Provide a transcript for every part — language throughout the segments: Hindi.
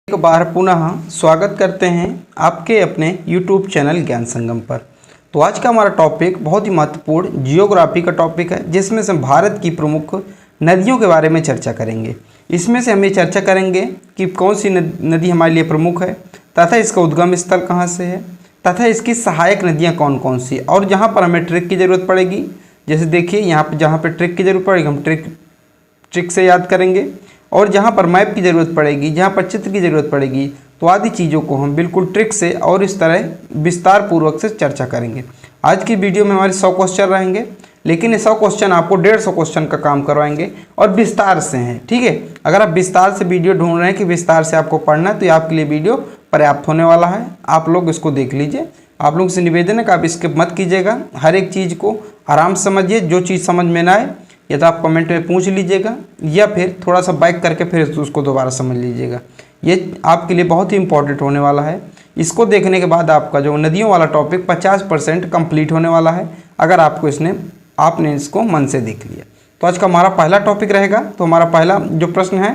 एक बार पुनः स्वागत करते हैं आपके अपने YouTube चैनल ज्ञान संगम पर। तो आज का हमारा टॉपिक बहुत ही महत्वपूर्ण जियोग्राफी का टॉपिक है, जिसमें से हम भारत की प्रमुख नदियों के बारे में चर्चा करेंगे। इसमें से हम ये चर्चा करेंगे कि कौन सी नदी हमारे लिए प्रमुख है, तथा इसका उद्गम स्थल कहाँ से है, तथा इसकी सहायक नदियाँ कौन कौन सी, और जहाँ पर हमें ट्रिक की ज़रूरत पड़ेगी, जैसे देखिए यहाँ पर जहाँ पर ट्रिक की ज़रूरत पड़ेगी हम ट्रिक से याद करेंगे, और जहाँ पर मैप की ज़रूरत पड़ेगी, जहाँ पर चित्र की ज़रूरत पड़ेगी, तो आदि चीज़ों को हम बिल्कुल ट्रिक से और इस तरह विस्तार पूर्वक से चर्चा करेंगे। आज की वीडियो में हमारे 100 क्वेश्चन रहेंगे, लेकिन ये 100 क्वेश्चन आपको 150 क्वेश्चन का काम करवाएंगे और विस्तार से हैं। ठीक है, अगर आप विस्तार से वीडियो ढूंढ रहे हैं कि विस्तार से आपको पढ़ना है, तो ये आपके लिए वीडियो पर्याप्त होने वाला है। आप लोग इसको देख लीजिए। आप लोगों से निवेदन है कि आप स्किप मत कीजिएगा, हर एक चीज़ को आराम से समझिए। जो चीज़ समझ में ना आए या तो आप कमेंट में पूछ लीजिएगा, या फिर थोड़ा सा बैक करके फिर उसको दोबारा समझ लीजिएगा। ये आपके लिए बहुत ही इंपॉर्टेंट होने वाला है। इसको देखने के बाद आपका जो नदियों वाला टॉपिक 50% कंप्लीट होने वाला है, अगर आपने इसको मन से देख लिया। तो आज का हमारा पहला टॉपिक रहेगा। तो हमारा पहला जो प्रश्न है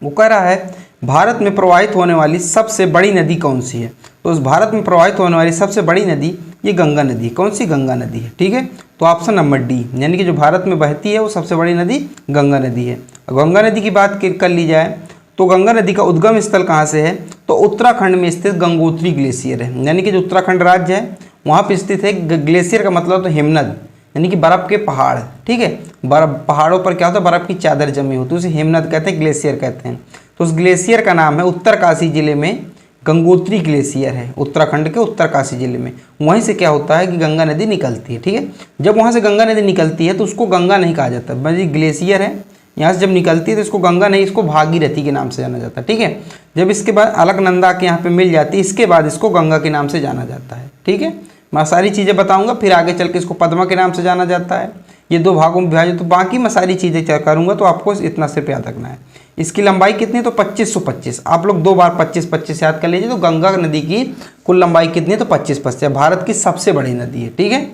वो कह रहा है, भारत में प्रवाहित होने वाली सबसे बड़ी नदी कौन सी है। तो उस भारत में प्रवाहित होने वाली सबसे बड़ी नदी ये गंगा नदी। कौन सी? गंगा नदी है। ठीक है, तो ऑप्शन नंबर डी, यानी कि जो भारत में बहती है वो सबसे बड़ी नदी गंगा नदी है। गंगा नदी की बात कर ली जाए तो गंगा नदी का उद्गम स्थल कहाँ से है, तो उत्तराखंड में स्थित गंगोत्री ग्लेशियर है। यानी कि जो उत्तराखंड राज्य है वहाँ पर स्थित है। ग्लेशियर का मतलब तो हिमनद, यानी कि बर्फ़ के पहाड़। ठीक है, पहाड़ों पर क्या होता है, बर्फ़ की चादर जमी होती है, उसे हिमनद कहते हैं, ग्लेशियर कहते हैं। तो उस ग्लेशियर का नाम है उत्तरकाशी जिले में गंगोत्री ग्लेशियर है, उत्तराखंड के उत्तरकाशी जिले में। वहीं से क्या होता है कि गंगा नदी निकलती है। ठीक है, जब वहाँ से गंगा नदी निकलती है तो उसको गंगा नहीं कहा जाता, बल्कि ग्लेशियर है। यहाँ से जब निकलती है तो इसको गंगा नहीं, इसको भागीरथी के नाम से जाना जाता है। ठीक है, जब इसके बाद अलकनंदा के यहाँ पे मिल जाती है, इसके बाद इसको गंगा के नाम से जाना जाता है। ठीक है, मैं सारी चीज़ें बताऊँगा, फिर आगे चल के इसको पद्मा के नाम से जाना जाता है। ये दो भागों में विभाजित, तो बाकी मैं सारी चीज़ें करूँगा, तो आपको इतना सिर्फ याद रखना है। इसकी लंबाई कितनी है, तो 2525। आप लोग 2 बार 25-25 याद कर लीजिए। तो गंगा नदी की कुल लंबाई कितनी है, तो 25-25। भारत की सबसे बड़ी नदी है। ठीक है,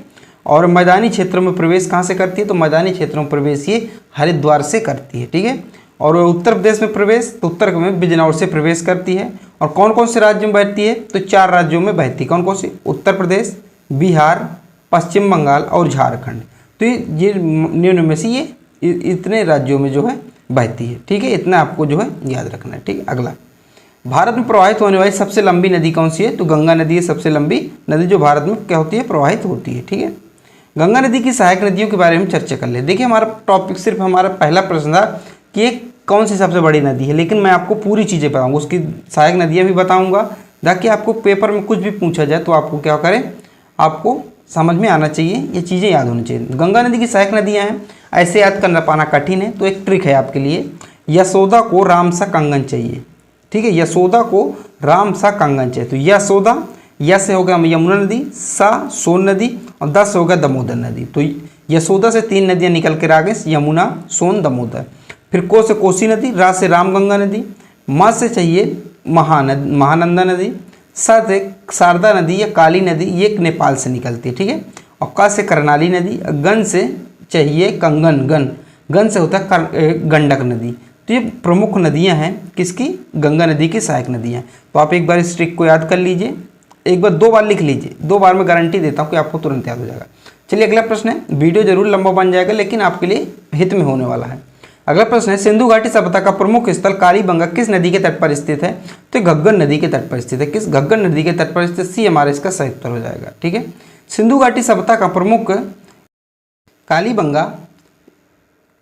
और मैदानी क्षेत्रों में प्रवेश कहाँ से करती है, तो मैदानी क्षेत्रों में प्रवेश ये हरिद्वार से करती है। ठीक है, और उत्तर प्रदेश में प्रवेश तो उत्तर में बिजनौर से प्रवेश करती है। और कौन कौन से राज्यों में बहती है, तो 4 राज्यों में बहती है। कौन कौन सी? उत्तर प्रदेश, बिहार, पश्चिम बंगाल और झारखंड। तो ये निम्न में से ये इतने राज्यों में जो है बहती है। ठीक है, इतना आपको जो है याद रखना है। ठीक है, अगला, भारत में प्रवाहित होने वाली सबसे लंबी नदी कौन सी है, तो गंगा नदी है सबसे लंबी नदी जो भारत में क्या होती है, प्रवाहित होती है। ठीक है, गंगा नदी की सहायक नदियों के बारे में चर्चा कर ले। देखिए, हमारा टॉपिक सिर्फ हमारा पहला प्रश्न था कि ये कौन सी सबसे बड़ी नदी है, लेकिन मैं आपको पूरी चीज़ें बताऊँगा, उसकी सहायक नदियाँ भी बताऊँगा, ताकि आपको पेपर में कुछ भी पूछा जाए तो आपको क्या करें, आपको समझ में आना चाहिए, ये चीज़ें याद होनी चाहिए। गंगा नदी की सहायक नदियाँ हैं, ऐसे याद करना पाना कठिन है, तो एक ट्रिक है आपके लिए। यशोदा को राम सा कंगन चाहिए। ठीक है, यशोदा को राम सा कंगन चाहिए। तो यशोदा, यश से हो गया यमुना नदी, सा सोन नदी, और 10 हो गया दामोदर नदी। तो यशोदा से 3 नदियाँ निकल कर आ गई, यमुना, सोन, दामोदर। फिर को से कोसी नदी, रा से रामगंगा नदी, मा से चाहिए महानंदा नदी, सा से शारदा नदी या काली नदी, ये नेपाल से निकलती है। ठीक है, और का से करनाली नदी, गन से चाहिए कंगन, गन से होता है गंडक नदी। तो ये प्रमुख नदियां हैं किसकी, गंगा नदी की सहायक नदियां। तो आप एक बार इस ट्रिक को याद कर लीजिए, एक बार 2 बार लिख लीजिए, 2 बार में गारंटी देता हूँ कि आपको तुरंत याद हो जाएगा। चलिए अगला प्रश्न है, वीडियो जरूर लंबा बन जाएगा, लेकिन आपके लिए हित में होने वाला है। अगला प्रश्न है, सिंधु घाटी सभ्यता का प्रमुख स्थल कालीबंगा किस नदी के तट पर स्थित है, तो घग्गर नदी के तट पर स्थित है। किस? घग्गर नदी के तट पर स्थित। सी हमारा इसका सही उत्तर हो जाएगा। ठीक है, सिंधु घाटी सभ्यता का प्रमुख कालीबंगा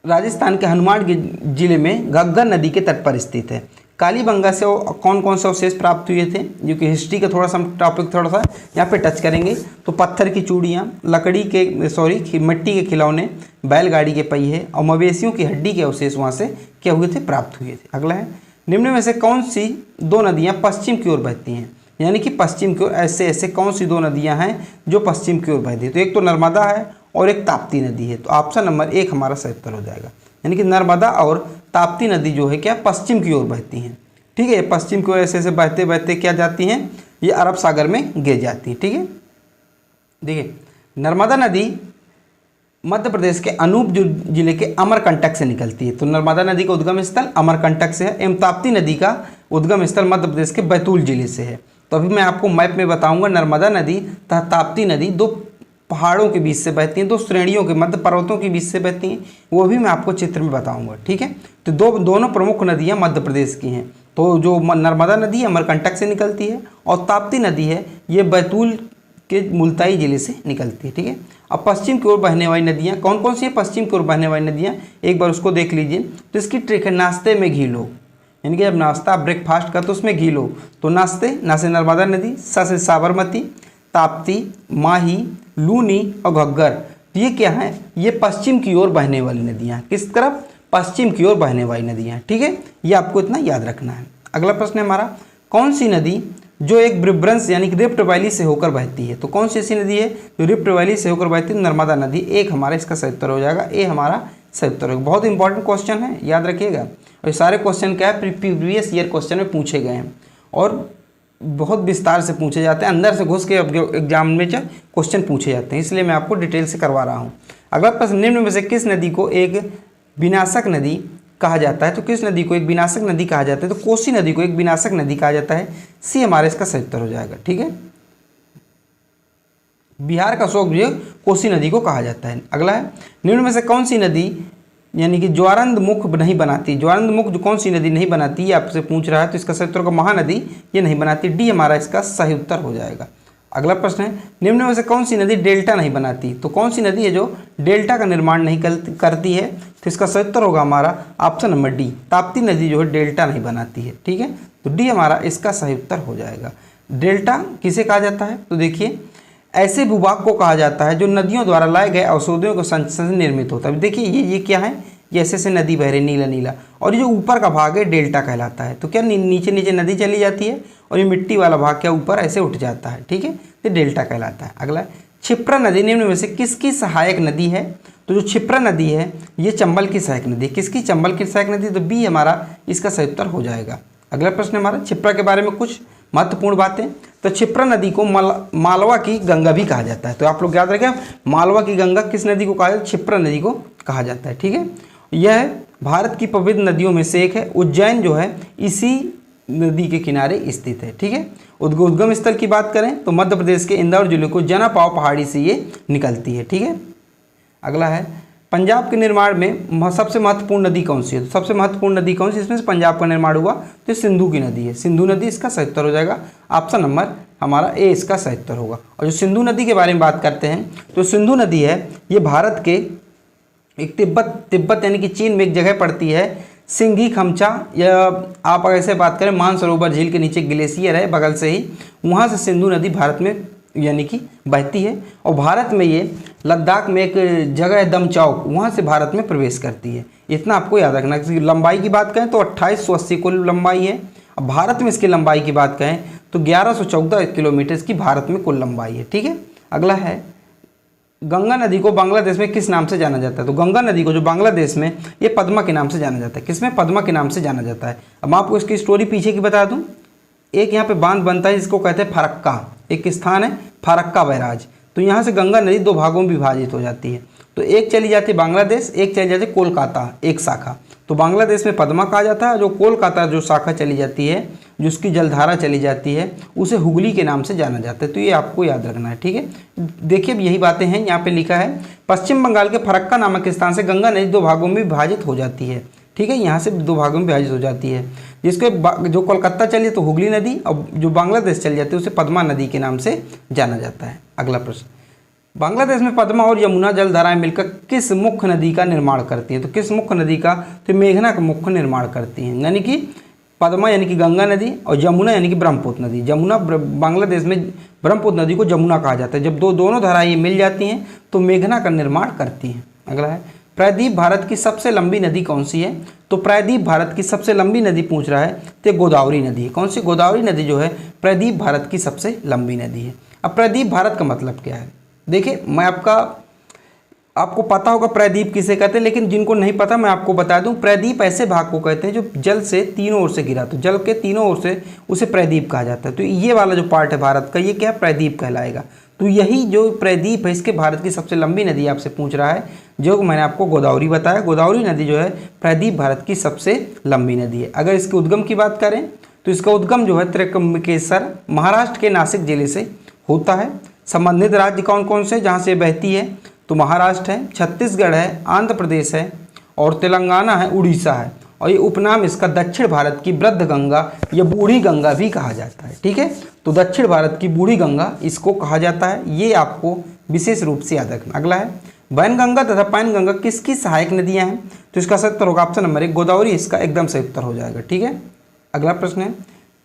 राजस्थान के हनुमान जिले में घग्गर नदी के तट पर स्थित है। कालीबंगा से कौन कौन से अवशेष प्राप्त हुए थे, जो कि हिस्ट्री का थोड़ा सा टॉपिक थोड़ा सा यहाँ पे टच करेंगे। तो पत्थर की चूड़ियाँ, मिट्टी के खिलौने, बैलगाड़ी के पहिए और मवेशियों की हड्डी के अवशेष वहाँ से क्या हुए थे, प्राप्त हुए थे। अगला है, निम्न में से कौन सी 2 नदियाँ पश्चिम की ओर बहती हैं, यानी कि पश्चिम की ओर ऐसे कौन सी 2 नदियाँ हैं जो पश्चिम की ओर बहती है। तो एक तो नर्मदा है और एक ताप्ती नदी है। तो ऑप्शन नंबर 1 हमारा सही उत्तर हो जाएगा, यानी कि नर्मदा और ताप्ती नदी जो है क्या पश्चिम की ओर बहती हैं। ठीक है, पश्चिम की ओर ऐसे बहते बहते क्या जाती हैं, ये अरब सागर में गिर जाती हैं। ठीक है, देखिए नर्मदा नदी मध्य प्रदेश के अनूप जिले के अमरकंटक से निकलती है। तो नर्मदा नदी का उद्गम स्थल अमरकंटक से है। एवं ताप्ती नदी का उद्गम स्थल मध्य प्रदेश के बैतूल जिले से है। तो अभी मैं आपको मैप में बताऊंगा, नर्मदा नदी तथा ताप्ती नदी दो पहाड़ों के बीच से बहती हैं, दो श्रेणियों के मध्य पर्वतों के बीच से बहती हैं, वो भी मैं आपको चित्र में बताऊंगा। ठीक है, तो दोनों प्रमुख नदियां मध्य प्रदेश की हैं। तो जो नर्मदा नदी है अमरकंटक से निकलती है, और ताप्ती नदी है ये बैतूल के मुल्ताई जिले से निकलती है। ठीक है, अब पश्चिम की ओर बहने वाली नदियाँ कौन कौन सी हैं? पश्चिम की ओर बहने वाली नदियाँ एक बार उसको देख लीजिए। तो इसकी ट्रिक है नाश्ते में घी लो, यानी कि जब नाश्ता ब्रेकफास्ट करते तो उसमें घी लो। तो नाश्ते ना से नर्मदा नदी, सा से साबरमती, ताप्ती, माही, लूनी और घग्गर, ये क्या है? ये पश्चिम की ओर बहने वाली नदियाँ। किस तरफ? पश्चिम की ओर बहने वाली नदियाँ। ठीक है, ये आपको इतना याद रखना है। अगला प्रश्न है हमारा, कौन सी नदी जो एक ब्रिब्रंश यानी कि रिफ्ट वैली से होकर बहती है? तो कौन सी ऐसी नदी है जो रिफ्ट वैली से होकर बहती है? नर्मदा नदी। एक हमारा इसका सही उत्तर हो जाएगा, ए हमारा सही उत्तर होगा। बहुत इंपॉर्टेंट क्वेश्चन है, याद रखिएगा। और ये सारे क्वेश्चन क्या है? प्रीवियस ईयर क्वेश्चन में पूछे गए हैं और बहुत विस्तार से पूछे जाते हैं, अंदर से घुस के एग्जाम में क्वेश्चन पूछे जाते हैं, इसलिए मैं आपको डिटेल से करवा रहा हूँ। अगला प्रश्न, निम्न में से किस नदी को एक विनाशक नदी कहा जाता है? तो किस नदी को एक विनाशक नदी कहा जाता है? तो कोसी नदी को एक विनाशक नदी कहा जाता है, सी हमारा इसका सही उत्तर हो जाएगा। ठीक है, बिहार का शोक भी कोसी नदी को कहा जाता है। अगला है, निम्न में से कौन सी नदी यानी कि ज्वारंद मुख नहीं बनाती? ज्वारंद मुख जो कौन सी नदी नहीं बनाती ये आपसे पूछ रहा है, तो इसका सही उत्तर होगा महानदी, ये नहीं बनाती, डी हमारा इसका सही उत्तर हो जाएगा। अगला प्रश्न है, निम्न में से कौन सी नदी डेल्टा नहीं बनाती? तो कौन सी नदी है जो डेल्टा का निर्माण नहीं करती है? तो इसका सही उत्तर होगा हमारा ऑप्शन नंबर डी, ताप्ती नदी जो है डेल्टा नहीं बनाती है। ठीक है, तो डी हमारा इसका सही उत्तर हो जाएगा। डेल्टा किसे कहा जाता है? तो देखिए, ऐसे भूभाग को कहा जाता है जो नदियों द्वारा लाए गए अवशोषणों के संचय से निर्मित होता है। देखिए ये क्या है? ये ऐसे नदी बह रही नीला नीला, और ये जो ऊपर का भाग है डेल्टा कहलाता है। तो क्या नीचे नीचे नदी चली जाती है और ये मिट्टी वाला भाग क्या ऊपर ऐसे उठ जाता है। ठीक है, तो डेल्टा कहलाता है। अगला, क्षिप्रा नदी निम्न में से किसकी सहायक नदी है? तो जो क्षिप्रा नदी है ये चंबल की सहायक नदी है। किसकी? चंबल की सहायक नदी, तो बी हमारा इसका सही उत्तर हो जाएगा। अगला प्रश्न हमारा, क्षिप्रा के बारे में कुछ महत्वपूर्ण बातें। तो क्षिप्रा नदी को मालवा की गंगा भी कहा जाता है। तो आप लोग याद रखें, मालवा की गंगा किस नदी को कहा जाता है? क्षिप्रा नदी को कहा जाता है। ठीक है, यह भारत की पवित्र नदियों में से एक है। उज्जैन जो है इसी नदी के किनारे स्थित है। ठीक है, उद्गम स्थल की बात करें तो मध्य प्रदेश के इंदौर जिले को जनापाव पहाड़ी से ये निकलती है। ठीक है, अगला है, पंजाब के निर्माण में सबसे महत्वपूर्ण नदी कौन सी है? तो सबसे महत्वपूर्ण नदी कौन सी इसमें से पंजाब का निर्माण हुआ? तो सिंधु की नदी है। सिंधु नदी इसका सही उत्तर हो जाएगा, ऑप्शन नंबर हमारा ए इसका सही उत्तर होगा। और जो सिंधु नदी के बारे में बात करते हैं तो सिंधु नदी है ये भारत के एक तिब्बत यानी कि चीन में एक जगह पड़ती है, सिंघी खमचा, या आप अगर ऐसे बात करें मानसरोवर झील के नीचे ग्लेशियर है बगल से ही, वहाँ से सिंधु नदी भारत में यानी कि बहती है। और भारत में ये लद्दाख में एक जगह है दमचौक, वहाँ से भारत में प्रवेश करती है। इतना आपको याद रखना। लंबाई की बात करें तो 2880 कुल लंबाई है। अब भारत में इसकी लंबाई की बात करें तो 1114 किलोमीटर इसकी भारत में कुल लंबाई है। ठीक है, अगला है, गंगा नदी को बांग्लादेश में किस नाम से जाना जाता है? तो गंगा नदी को जो बांग्लादेश में ये पद्मा के नाम से जाना जाता है। किसमें? पद्मा के नाम से जाना जाता है। अब मैं आपको इसकी स्टोरी पीछे की बता दूं। एक यहाँ पे बांध बनता है जिसको कहते हैं फरक्का, एक स्थान है फरक्का बैराज। तो यहाँ से गंगा नदी दो भागों में विभाजित हो जाती है। तो एक चली जाती है बांग्लादेश, एक चली जाती है कोलकाता, एक शाखा। तो बांग्लादेश में पद्मा कहा जाता है, जो कोलकाता जो शाखा चली जाती है, जिसकी जलधारा चली जाती है, उसे हुगली के नाम से जाना जाता है। तो ये आपको याद रखना है। ठीक है, देखिए अब यही बातें हैं। यहाँ पे लिखा है, पश्चिम बंगाल के फरक्का नामक स्थान से गंगा नदी दो भागों में विभाजित हो जाती है। ठीक है, यहाँ से दो भागों में विभाजित हो जाती है, जिसके जो कोलकाता चली तो हुगली नदी, और जो बांग्लादेश चली जाती है उसे पद्मा नदी के नाम से जाना जाता है। अगला प्रश्न, बांग्लादेश में पद्मा और यमुना जलधाराएं मिलकर किस मुख्य नदी का निर्माण करती हैं? तो किस मुख्य नदी का? तो मेघना का मुख्य निर्माण करती हैं। यानी कि पद्मा यानी कि गंगा नदी और यमुना यानी कि ब्रह्मपुत्र नदी। यमुना बांग्लादेश में ब्रह्मपुत्र नदी को यमुना कहा जाता है। जब दोनों धाराएं मिल जाती हैं तो मेघना का निर्माण करती हैं। अगला है, प्रायद्वीप भारत की सबसे लंबी नदी कौन सी है? तो प्रायद्वीप भारत की सबसे लंबी नदी पूछ रहा है तो गोदावरी नदी है। कौन सी? गोदावरी नदी जो है प्रायद्वीप भारत की सबसे लंबी नदी है। अब प्रायद्वीप भारत का मतलब क्या है? देखिए, मैं आपको पता होगा प्रायद्वीप किसे कहते हैं, लेकिन जिनको नहीं पता मैं आपको बता दूं, प्रायद्वीप ऐसे भाग को कहते हैं जो जल से तीनों ओर से घिरा, तो जल के तीनों ओर से उसे प्रायद्वीप कहा जाता है। तो ये वाला जो पार्ट है भारत का, ये क्या है? प्रायद्वीप कहलाएगा। तो यही जो प्रायद्वीप है इसके भारत की सबसे लंबी नदी आपसे पूछ रहा है, जो मैंने आपको गोदावरी बताया। गोदावरी नदी जो है प्रायद्वीप भारत की सबसे लंबी नदी है। अगर इसके उद्गम की बात करें तो इसका उद्गम जो है त्र्यंबकेश्वर महाराष्ट्र के नासिक जिले से होता है। संबंधित राज्य कौन कौन से जहाँ से बहती है, तो महाराष्ट्र है, छत्तीसगढ़ है, आंध्र प्रदेश है और तेलंगाना है, उड़ीसा है। और ये उपनाम इसका दक्षिण भारत की वृद्ध गंगा या बूढ़ी गंगा भी कहा जाता है। ठीक है, तो दक्षिण भारत की बूढ़ी गंगा इसको कहा जाता है, ये आपको विशेष रूप से याद रखना। अगला है वैनगंगा तथा पैनगंगा किसकी सहायक नदियाँ हैं, तो इसका सही उत्तर होगा ऑप्शन नंबर 1 गोदावरी, इसका एकदम सही उत्तर हो जाएगा। ठीक है, अगला प्रश्न है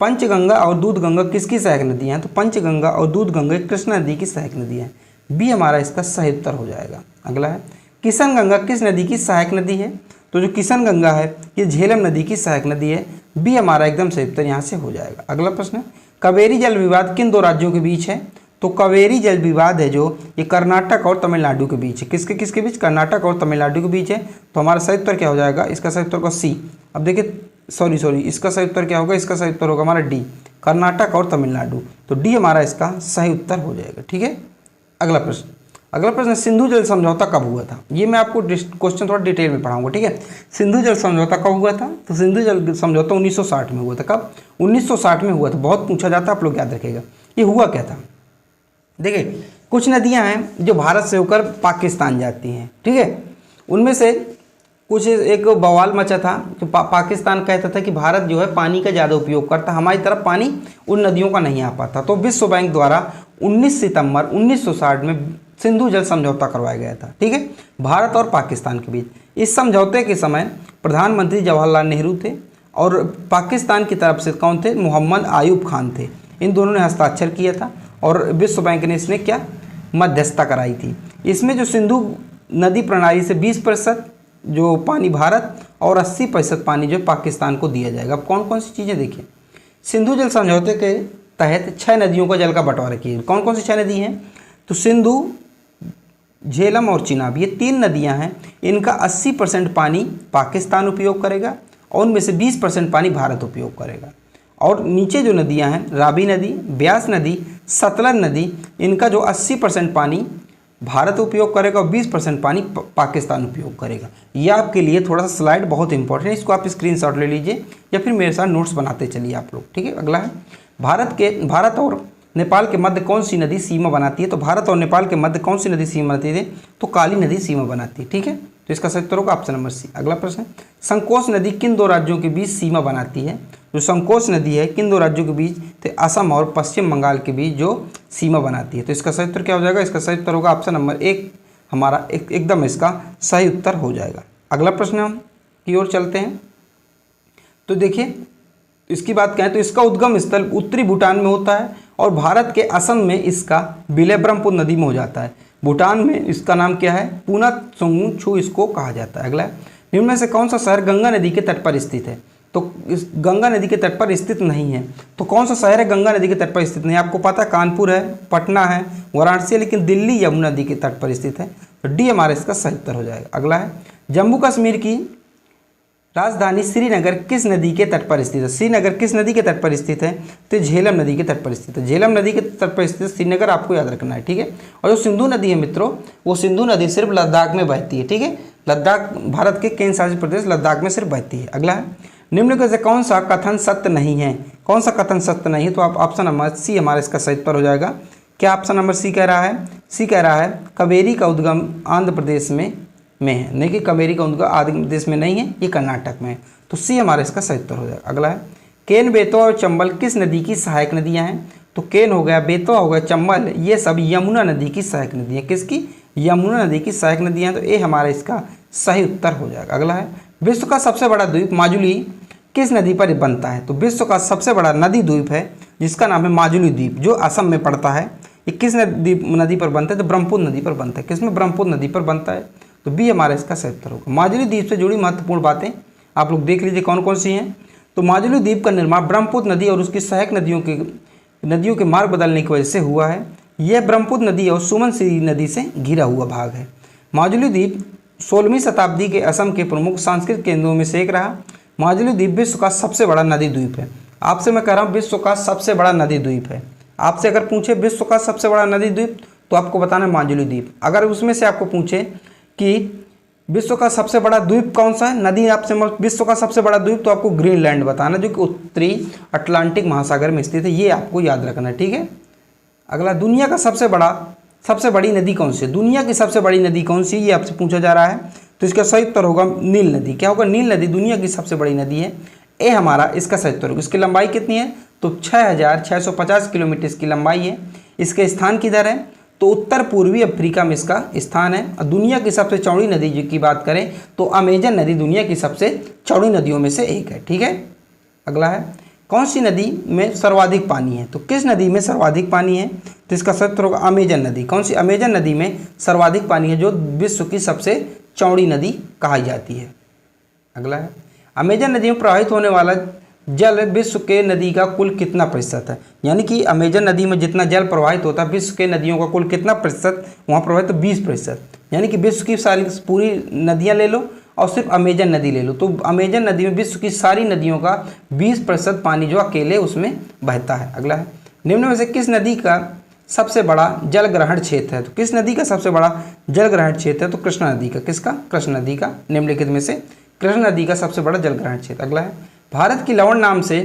पंचगंगा और दूधगंगा किसकी सहायक नदियाँ हैं, तो पंचगंगा और दूधगंगा कृष्णा नदी की सहायक नदियाँ हैं, बी हमारा इसका सही उत्तर हो जाएगा। अगला है किशन गंगा किस नदी की सहायक नदी है, तो जो किशन गंगा है ये झेलम नदी की सहायक नदी है, बी हमारा एकदम सही उत्तर यहाँ से हो जाएगा। अगला प्रश्न है कावेरी जल विवाद किन दो राज्यों के बीच है, तो कावेरी जल विवाद है जो ये कर्नाटक और तमिलनाडु के बीच है। किसके किसके बीच, कर्नाटक और तमिलनाडु के बीच है। तो हमारा सही उत्तर क्या हो जाएगा, इसका सही उत्तर होगा सी। अब देखिए सॉरी इसका सही उत्तर क्या होगा, इसका सही उत्तर होगा हमारा डी, कर्नाटक और तमिलनाडु। तो डी हमारा इसका सही उत्तर हो जाएगा। ठीक है, अगला प्रश्न सिंधु जल समझौता कब हुआ था, ये मैं आपको क्वेश्चन थोड़ा डिटेल में पढ़ाऊंगा। ठीक है, सिंधु जल समझौता कब हुआ था, तो सिंधु जल समझौता 1960 में हुआ था। कब, 1960 में हुआ था। बहुत पूछा जाता है, आप लोग याद रखिएगा। ये हुआ क्या था, देखिए कुछ नदियां हैं जो भारत से होकर पाकिस्तान जाती हैं। ठीक है, उनमें से कुछ एक बवाल मचा था कि पाकिस्तान कहता था कि भारत जो है पानी का ज़्यादा उपयोग करता, हमारी तरफ पानी उन नदियों का नहीं आ पाता। तो विश्व बैंक द्वारा 19 सितंबर 1960 में सिंधु जल समझौता करवाया गया था। ठीक है, भारत और पाकिस्तान के बीच। इस समझौते के समय प्रधानमंत्री जवाहरलाल नेहरू थे और पाकिस्तान की तरफ से कौन थे, मोहम्मद आयूब खान थे। इन दोनों ने हस्ताक्षर किया था और विश्व बैंक ने इसमें क्या मध्यस्थता कराई थी। इसमें जो सिंधु नदी प्रणाली से 20% जो पानी भारत और 80% पानी जो पाकिस्तान को दिया जाएगा। अब कौन कौन सी चीज़ें देखिए, सिंधु जल समझौते के तहत 6 नदियों का जल का बंटवारा किया। कौन कौन सी 6 नदी हैं, तो सिंधु, झेलम और चिनाब, ये 3 नदियां हैं। इनका 80% पानी पाकिस्तान उपयोग करेगा और उनमें से 20% पानी भारत उपयोग करेगा। और नीचे जो नदियां हैं रावी नदी, ब्यास नदी, सतलज नदी, इनका जो 80% पानी भारत उपयोग करेगा और 20% पानी पाकिस्तान उपयोग करेगा। ये आपके लिए थोड़ा सा स्लाइड बहुत इंपॉर्टेंट है, इसको आप स्क्रीनशॉट ले लीजिए या फिर मेरे साथ नोट्स बनाते चलिए आप लोग। ठीक है, अगला है भारत और नेपाल के मध्य कौन सी नदी सीमा बनाती है, तो भारत और नेपाल के मध्य कौन सी नदी सीमा बनाती है, तो काली नदी सीमा बनाती है। ठीक है, तो इसका सही उत्तर होगा ऑप्शन नंबर सी। अगला प्रश्न है संकोच नदी किन 2 राज्यों के बीच सीमा बनाती है, जो संकोच नदी है किन 2 राज्यों के बीच, तो असम और पश्चिम बंगाल के बीच जो सीमा बनाती है। तो इसका सही उत्तर क्या हो जाएगा, इसका सही उत्तर होगा ऑप्शन नंबर 1 हमारा एकदम इसका सही उत्तर हो जाएगा। अगला प्रश्न हम की ओर चलते हैं। तो देखिए इसकी बात करें तो इसका उद्गम स्थल उत्तरी भूटान में होता है और भारत के असम में इसका विलय ब्रह्मपुत्र नदी में हो जाता है। भूटान में इसका नाम क्या है, पूना चोंगू छू इसको कहा जाता है। अगला निम्न में से कौन सा शहर गंगा नदी के तट पर स्थित है, तो इस गंगा नदी के तट पर स्थित नहीं है। तो कौन सा शहर है गंगा नदी के तट पर स्थित नहीं है, आपको पता है कानपुर है, पटना है, वाराणसी है, लेकिन दिल्ली यमुना नदी के तट पर स्थित है। तो डी हमारा इसका सही उत्तर हो जाएगा। अगला है जम्मू कश्मीर की राजधानी श्रीनगर किस नदी के तट पर स्थित है, श्रीनगर किस नदी के तट पर स्थित है, तो झेलम नदी के तट पर स्थित है। झेलम नदी के तट पर स्थित श्रीनगर आपको याद रखना है। ठीक है, और जो सिंधु नदी है मित्रों, वो सिंधु नदी सिर्फ लद्दाख में बहती है। ठीक है, लद्दाख भारत के केंद्र शासित प्रदेश लद्दाख में सिर्फ बहती है। अगला है निम्न में से कौन सा कथन सत्य नहीं है, कौन सा कथन सत्य नहीं है, तो आप ऑप्शन नंबर सी हमारा इसका सही उत्तर हो जाएगा। क्या ऑप्शन नंबर सी कह रहा है, सी कह रहा है कावेरी का उद्गम आंध्र प्रदेश में है, नहीं कि कावेरी का उद्गम आंध्र प्रदेश में नहीं है, ये कर्नाटक में है। तो सी हमारा इसका सही उत्तर हो जाएगा। अगला है केन, बेतवा और चंबल किस नदी की सहायक नदियां हैं, तो केन हो गया, बेतवा हो गया, चंबल, ये सब यमुना नदी की सहायक नदियाँ। किसकी, यमुना नदी की सहायक नदियाँ। तो ये हमारा इसका सही उत्तर हो जाएगा। अगला है विश्व का सबसे बड़ा द्वीप माजुली किस नदी पर बनता है, तो विश्व का सबसे बड़ा नदी द्वीप है जिसका नाम है माजुली द्वीप, जो असम में पड़ता है। ये किस नदी पर बनता है, तो ब्रह्मपुत्र नदी पर बनता है। किसमें, ब्रह्मपुत्र नदी पर बनता है। तो बी हमारा इसका सही उत्तर होगा। माजुली द्वीप से जुड़ी महत्वपूर्ण बातें आप लोग देख लीजिए कौन कौन सी हैं। तो माजुली द्वीप का निर्माण ब्रह्मपुत्र नदी और उसकी सहायक नदियों के मार्ग बदलने की वजह से हुआ है। यह ब्रह्मपुत्र नदी और सुमनसिरी नदी से घिरा हुआ भाग है। माजुली द्वीप 16वीं शताब्दी के असम के प्रमुख सांस्कृतिक केंद्रों में से एक रहा। माजुली द्वीप विश्व का सबसे बड़ा नदी द्वीप है। आपसे मैं कह रहा हूँ विश्व का सबसे बड़ा नदी द्वीप है। आपसे अगर पूछे विश्व का सबसे बड़ा नदी द्वीप तो आपको बताना है माजुली द्वीप। अगर उसमें से आपको पूछे कि विश्व का सबसे बड़ा द्वीप कौन सा है? नदी आपसे विश्व का सबसे बड़ा द्वीप तो आपको ग्रीनलैंड बताना, जो कि उत्तरी अटलांटिक महासागर में स्थित है, ये आपको याद रखना है, ठीक है। अगला, दुनिया का सबसे बड़ी नदी कौन सी है? दुनिया की सबसे बड़ी नदी कौन सी है, ये आपसे पूछा जा रहा है। तो इसका सही उत्तर होगा नील नदी। क्या होगा? नील नदी दुनिया की सबसे बड़ी नदी है। ए हमारा इसका सही उत्तर होगा। इसकी लंबाई कितनी है? तो 6650 किलोमीटर इसकी लंबाई है। इसके स्थान किधर है? तो उत्तर पूर्वी अफ्रीका में इसका स्थान है। और दुनिया की सबसे चौड़ी नदी की बात करें तो अमेजन नदी दुनिया की सबसे चौड़ी नदियों में से एक है, ठीक है। अगला है, कौन सी नदी में सर्वाधिक पानी है? तो किस नदी में सर्वाधिक पानी है? तो इसका सही उत्तर होगा अमेजन नदी। कौन सी? अमेजन नदी में सर्वाधिक पानी है, जो विश्व की सबसे चौड़ी नदी कही जाती है। अगला है, अमेजन नदी में प्रवाहित होने वाला जल विश्व के नदी का कुल कितना प्रतिशत है? यानी कि अमेजन नदी में जितना जल प्रवाहित होता है विश्व के नदियों का कुल कितना प्रतिशत वहाँ प्रवाहित? तो 20%। यानी कि विश्व की सारी पूरी नदियाँ ले लो और सिर्फ अमेजन नदी ले लो, तो अमेजन नदी में विश्व की सारी नदियों का 20% पानी जो अकेले उसमें बहता है। अगला है, निम्न में से किस नदी का सबसे बड़ा जल ग्रहण क्षेत्र है? तो किस नदी का सबसे बड़ा जल ग्रहण क्षेत्र है? तो कृष्णा नदी का। किसका? कृष्णा नदी का। निम्नलिखित में से कृष्णा नदी का सबसे बड़ा जल ग्रहण क्षेत्र। अगला है, भारत की लवण नाम से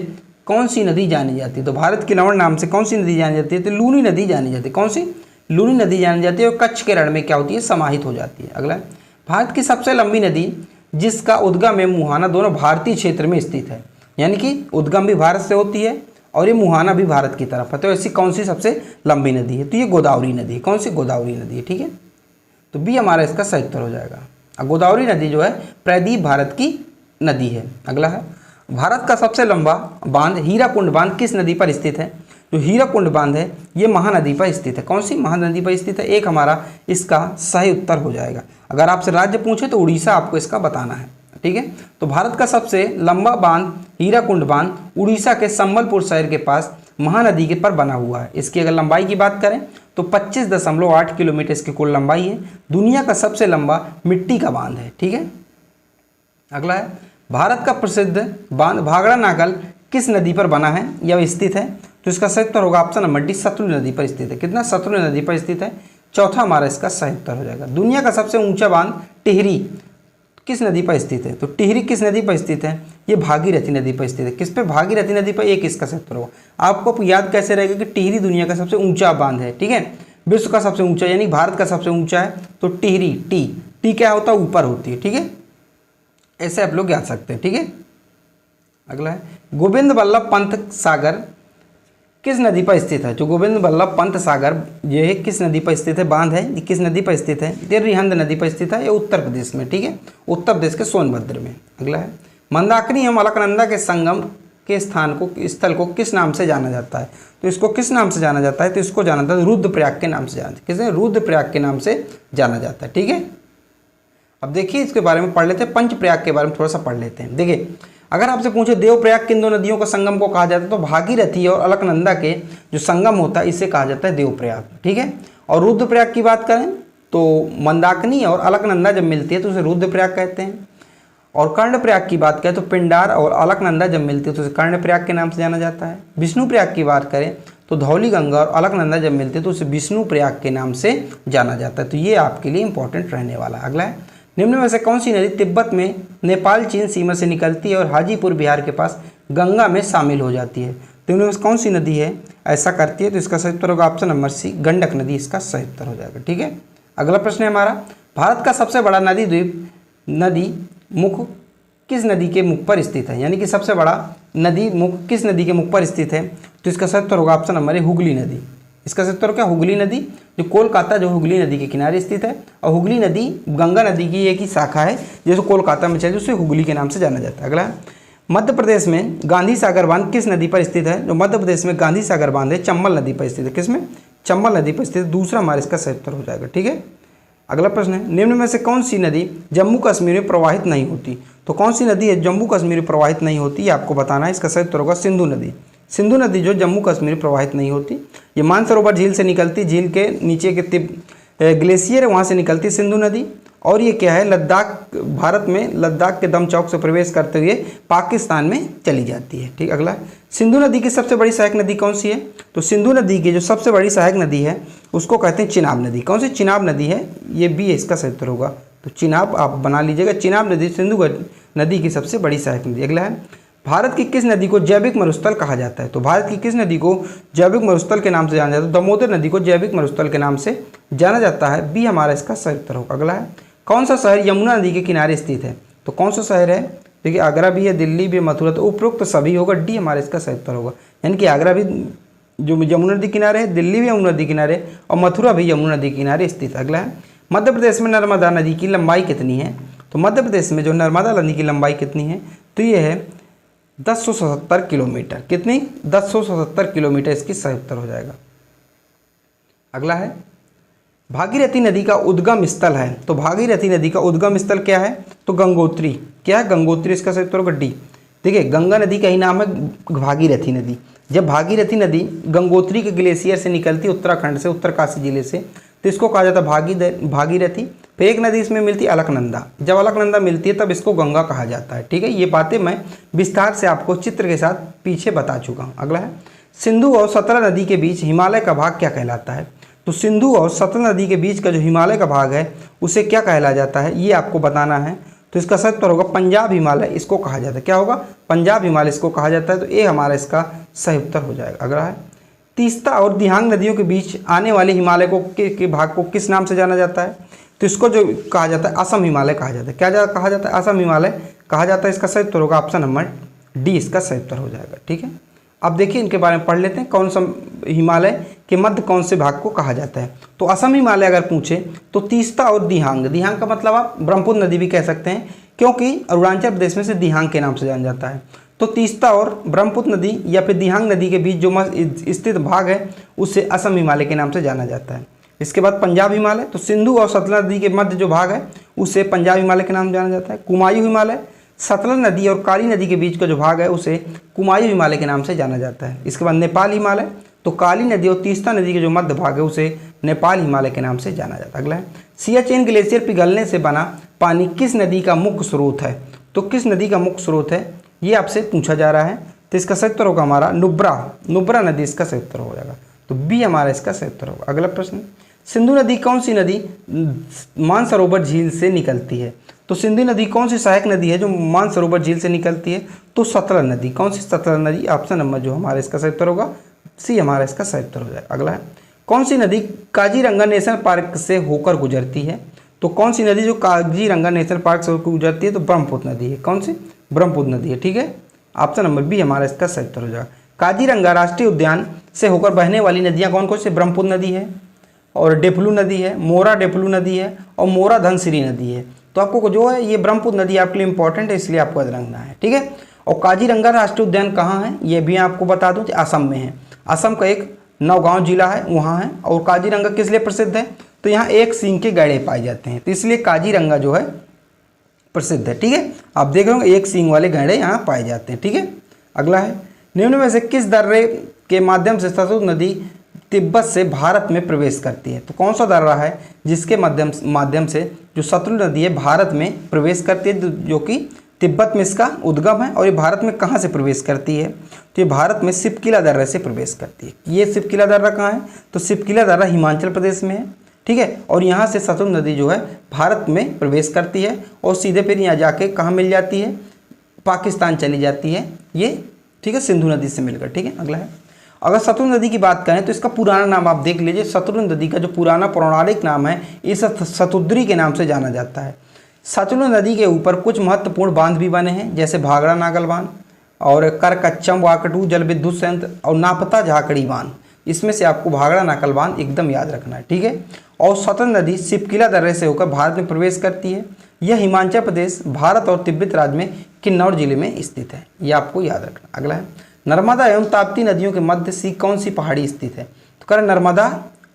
कौन सी नदी जानी जाती है? तो भारत की लवण नाम से कौन सी नदी जानी जाती है? तो लूनी नदी जानी जाती है। कौन सी? लूनी नदी जानी जाती है और कच्छ के रण में क्या होती है? समाहित हो जाती है। अगला है, भारत की सबसे लंबी नदी जिसका उद्गम एवं मुहाना दोनों भारतीय क्षेत्र में स्थित है, यानी कि उद्गम भी भारत से होती है और ये मुहाना भी भारत की तरफ है, तो ऐसी कौन सी सबसे लंबी नदी है? तो ये गोदावरी नदी है। कौन सी? गोदावरी नदी है, ठीक है। तो बी हमारा इसका सही उत्तर हो जाएगा। गोदावरी नदी जो है प्रायद्वीप भारत की नदी है। अगला है, भारत का सबसे लंबा बांध हीराकुंड बांध किस नदी पर स्थित है? जो हीराकुंड बांध है ये महानदी पर स्थित है। कौन सी? महानदी पर स्थित है। एक हमारा इसका सही उत्तर हो जाएगा। अगर आपसे राज्य पूछे तो उड़ीसा आपको इसका बताना है, ठीक है। तो भारत का सबसे लंबा बांध हीराकुंड बांध उड़ीसा के संबलपुर शहर के पास महानदी के पर बना हुआ है। इसकी अगर लंबाई की बात करें तो 25.8 किलोमीटर इसकी कुल लंबाई है। दुनिया का सबसे लंबा मिट्टी का बांध है, ठीक है। अगला है, भारत का प्रसिद्ध बांध भाखड़ा नागल किस नदी पर बना है या स्थित है? तो इसका सही उत्तर होगा ऑप्शन नंबर डी, सतलुज नदी पर स्थित है। कितना? सतलुज नदी पर स्थित है। चौथा हमारा इसका सही उत्तर हो जाएगा। दुनिया का सबसे ऊंचा बांध टिहरी किस नदी पर स्थित है? तो टिहरी किस नदी पर स्थित है? ये भागीरथी नदी पर स्थित है। किस पे? भागीरथी नदी पर। एक इसका सही उत्तर होगा। आपको याद कैसे रहेगा कि टिहरी दुनिया का सबसे ऊंचा बांध है, ठीक है। विश्व का सबसे ऊंचा यानी भारत का सबसे ऊंचा है, तो टिहरी टी क्या होता है? ऊपर होती है, ठीक है। ऐसे आप लोग याद सकते हैं, ठीक है। अगला है, गोविंद वल्लभ पंत सागर किस नदी पर स्थित है? जो गोविंद वल्लभ पंत सागर ये है किस नदी पर स्थित है? बांध है, ये किस नदी पर स्थित है? ये रिहंद नदी पर स्थित है। ये उत्तर प्रदेश में, ठीक है, उत्तर प्रदेश के सोनभद्र में। अगला है, मंदाकिनी एवं अलकनंदा के संगम के स्थल को किस नाम से जाना जाता है? तो इसको किस नाम से जाना जाता है? तो इसको जाना जाता है रुद्रप्रयाग के नाम से जाना जाता है। किसे? रुद्रप्रयाग के नाम से जाना जाता है, ठीक है। अब देखिए इसके बारे में पढ़ लेते हैं, पंचप्रयाग के बारे में थोड़ा सा पढ़ लेते हैं। देखिए, अगर आपसे पूछे देवप्रयाग किन दो नदियों का संगम को कहा जाता है, तो भागीरथी और अलकनंदा के जो संगम होता है इसे कहा जाता है देवप्रयाग, ठीक है। और रुद्रप्रयाग की बात करें तो मंदाकिनी और अलकनंदा जब मिलती है तो उसे रुद्रप्रयाग कहते हैं। और कर्णप्रयाग की बात करें तो पिंडार और अलकनंदा जब मिलती है तो उसे कर्णप्रयाग के नाम से जाना जाता है। विष्णुप्रयाग की बात करें तो धौली गंगा और अलकनंदा जब मिलते हैं तो उसे विष्णुप्रयाग के नाम से जाना जाता है। तो ये आपके लिए इंपॉर्टेंट रहने वाला। अगला है, निम्न में से कौन सी नदी तिब्बत में नेपाल चीन सीमा से निकलती है और हाजीपुर बिहार के पास गंगा में शामिल हो जाती है? तो इनमें से कौन सी नदी है ऐसा करती है? तो इसका सही उत्तर होगा ऑप्शन नंबर सी, गंडक नदी इसका सही उत्तर हो जाएगा, ठीक है। अगला प्रश्न है हमारा, भारत का सबसे बड़ा नदी मुख किस नदी के मुख पर स्थित है? यानी कि सबसे बड़ा नदी मुख किस नदी के मुख पर स्थित है? तो इसका सही उत्तर होगा ऑप्शन नंबर ए, हुगली नदी। इसका सही उत्तर क्या? हुगली नदी, जो कोलकाता जो हुगली नदी के किनारे स्थित है। और हुगली नदी गंगा नदी की एक ही शाखा है जैसे कोलकाता में चलती है, उसे हुगली के नाम से जाना जाता है। अगला, मध्य प्रदेश में गांधी सागर बांध किस नदी पर स्थित है? जो मध्य प्रदेश में गांधी सागर बांध है चंबल नदी पर स्थित है। किसमें? चंबल नदी पर स्थित। दूसरा हमारा इसका सही उत्तर हो जाएगा, ठीक है। अगला प्रश्न है, निम्न में से कौन सी नदी जम्मू कश्मीर में प्रवाहित नहीं होती? तो कौन सी नदी है जम्मू कश्मीर में प्रवाहित नहीं होती, ये आपको बताना है। इसका सही उत्तर होगा सिंधु नदी। सिंधु नदी जो जम्मू कश्मीर में प्रवाहित नहीं होती, ये मानसरोवर झील से निकलती, झील के नीचे के ग्लेशियर है वहाँ से निकलती सिंधु नदी। और ये क्या है? लद्दाख, भारत में लद्दाख के दम चौक से प्रवेश करते हुए पाकिस्तान में चली जाती है, ठीक। अगला, सिंधु नदी की सबसे बड़ी सहायक नदी कौन सी है? तो सिंधु नदी की जो सबसे बड़ी सहायक नदी है उसको कहते हैं चिनाब नदी। कौन सी? चिनाब नदी है, ये भी इसका सही उत्तर होगा। तो चिनाब आप बना लीजिएगा। चिनाब नदी सिंधु नदी की सबसे बड़ी सहायक नदी। अगला है, भारत की किस नदी को जैविक मरुस्थल कहा जाता है? तो भारत की किस नदी को जैविक मरुस्थल के नाम से जाना जाता है? दामोदर नदी को जैविक मरुस्थल के नाम से जाना जाता है। बी हमारा इसका सही उत्तर होगा। अगला है, कौन सा शहर यमुना नदी के किनारे स्थित है? तो कौन सा शहर है? देखिए आगरा भी है, दिल्ली भी, मथुरा, तो उपरोक्त सभी होगा। डी हमारा इसका सही उत्तर होगा। यानी कि आगरा भी जो यमुना नदी किनारे है, दिल्ली भी यमुना नदी किनारे और मथुरा भी यमुना नदी किनारे स्थित। अगला है, मध्य प्रदेश में नर्मदा नदी की लंबाई कितनी है? तो मध्य प्रदेश में जो नर्मदा नदी की लंबाई कितनी है? तो ये है 1077 किलोमीटर। कितनी? 1077 किलोमीटर इसकी सही उत्तर हो जाएगा। अगला है, भागीरथी नदी का उद्गम स्थल है। तो भागीरथी नदी का उद्गम स्थल क्या है? तो गंगोत्री। क्या है? गंगोत्री इसका सही उत्तर होगा डी। देखिए गंगा नदी का ही नाम है भागीरथी नदी। जब भागीरथी नदी गंगोत्री के ग्लेशियर से निकलती है उत्तराखंड से, उत्तरकाशी जिले से, तो इसको कहा जाता है भागीरथी। फिर एक नदी इसमें मिलती है अलकनंदा। जब अलकनंदा मिलती है तब इसको गंगा कहा जाता है। ठीक है, ये बातें मैं विस्तार से आपको चित्र के साथ पीछे बता चुका हूँ। अगला है, सिंधु और सतलज नदी के बीच हिमालय का भाग क्या कहलाता है? तो सिंधु और सतलज नदी के बीच का जो हिमालय का भाग है उसे क्या कहला जाता है, ये आपको बताना है। तो इसका सही उत्तर होगा पंजाब हिमालय, इसको कहा जाता है। क्या होगा? पंजाब हिमालय इसको कहा जाता है। तो ये हमारा इसका सही उत्तर हो जाएगा। अगला है, तीस्ता और दिहांग नदियों के बीच आने वाले हिमालय को के भाग को किस नाम से जाना जाता है? तो इसको जो कहा जाता है असम हिमालय कहा जाता है। क्या कहा जाता है? असम हिमालय कहा जाता है। इसका सही उत्तर होगा ऑप्शन नंबर डी, इसका सही उत्तर हो जाएगा। ठीक है, अब देखिए इनके बारे में पढ़ लेते हैं। कौन सा हिमालय के मध्य कौन से भाग को कहा जाता है? तो असम हिमालय अगर पूछे तो तीस्ता और दिहांग, दिहांग का मतलब आप ब्रह्मपुत्र नदी भी कह सकते हैं, क्योंकि अरुणाचल प्रदेश में से दिहांग के नाम से जाना जाता है। तो तीस्ता और ब्रह्मपुत्र नदी या फिर दिहांग नदी के बीच जो स्थित भाग है उसे असम हिमालय के नाम से जाना जाता है। इसके बाद पंजाब हिमालय, तो सिंधु और सतलज नदी के मध्य जो भाग है उसे पंजाब हिमालय के नाम से जाना जाता है। कुमायूं हिमालय, सतलज नदी और काली नदी के बीच का जो भाग है उसे कुमायूं हिमालय के नाम से जाना जाता है। इसके बाद नेपाल हिमालय, तो काली नदी और तीस्ता नदी के जो मध्य भाग है उसे नेपाल हिमालय के नाम से जाना जाता है। अगला है, सियाचिन ग्लेशियर पिघलने से बना पानी किस नदी का मुख्य स्रोत है? तो किस नदी का मुख्य स्रोत है ये आपसे पूछा जा रहा है। तो इसका सही उत्तर होगा हमारा नुब्रा नदी, इसका सही उत्तर हो जाएगा। तो बी हमारा इसका सही उत्तर होगा। अगला प्रश्न, सिंधु नदी कौन सी नदी मानसरोवर झील से निकलती है? तो सिंधु नदी कौन सी सहायक नदी है जो मानसरोवर झील से निकलती है? तो सतलज नदी। कौन सी? सतलज नदी। ऑप्शन नंबर जो हमारा इसका सही उत्तर होगा सी, हमारा इसका सही उत्तर हो जाएगा। अगला है, कौन सी नदी काजीरंगा नेशनल पार्क से होकर गुजरती है? तो कौन सी नदी जो काजीरंगा नेशनल पार्क से होकर गुजरती है? तो ब्रह्मपुत्र नदी है। कौन सी? ब्रह्मपुत्र नदी है। ठीक है, ऑप्शन नंबर बी हमारा इसका सही उत्तर हो जाएगा। काजीरंगा राष्ट्रीय उद्यान से होकर बहने वाली नदियाँ कौन कौन सी? ब्रह्मपुत्र नदी है और डेफलू नदी है, मोरा डेफलू नदी है और मोरा धनसिरी नदी है। तो आपको जो है ये ब्रह्मपुत्र नदी आपके लिए इंपॉर्टेंट है, इसलिए आपको याद रखना है। ठीक है, और काजीरंगा राष्ट्रीय उद्यान कहाँ है ये भी आपको बता दूं, असम में है। असम का एक नौगांव जिला है, वहाँ है। और काजीरंगा किस लिए प्रसिद्ध है? तो यहाँ एक सींग के गैड़े पाए जाते हैं, तो इसलिए काजीरंगा जो है प्रसिद्ध है। ठीक है, आप देख रहे होंगे एक सींग वाले गैड़े यहाँ पाए जाते हैं। ठीक है, अगला है, निम्न में से किस दर्रे के माध्यम से सतलज नदी तिब्बत से भारत में प्रवेश करती है? तो कौन सा दर्रा है जिसके माध्यम से जो सतलज नदी है भारत में प्रवेश करती है, जो कि तिब्बत में इसका उद्गम है? और ये भारत में कहाँ से प्रवेश करती है? तो ये भारत में सिपकिला दर्रे से प्रवेश करती है। ये सिपकिला दर्रा कहाँ है? तो सिपकिला दर्रा हिमाचल प्रदेश में है। ठीक है, और यहाँ से सतलज नदी जो है भारत में प्रवेश करती है और सीधे फिर यहाँ जाके कहाँ मिल जाती है? पाकिस्तान चली जाती है ये। ठीक है, सिंधु नदी से मिलकर। ठीक है, अगला है, अगर सतलज नदी की बात करें तो इसका पुराना नाम आप देख लीजिए। सतलज नदी का जो पुराना पौराणिक नाम है इस शतुद्री के नाम से जाना जाता है। सतलज नदी के ऊपर कुछ महत्वपूर्ण बांध भी बने हैं, जैसे भागड़ा नागल बांध और करकच्चम वाकटू जल विद्युत संयंत्र और नापता झाकड़ी बांध। इसमें से आपको भागड़ा नागल बांध एकदम याद रखना है। ठीक है, और सतलज नदी सिपकिला दर्रे से होकर भारत में प्रवेश करती है। यह हिमाचल प्रदेश, भारत और तिब्बत राज्य में किन्नौर जिले में स्थित है, यह आपको याद रखना। अगला है, नर्मदा एवं ताप्ती नदियों के मध्य सी कौन सी पहाड़ी स्थित है? तो कह नर्मदा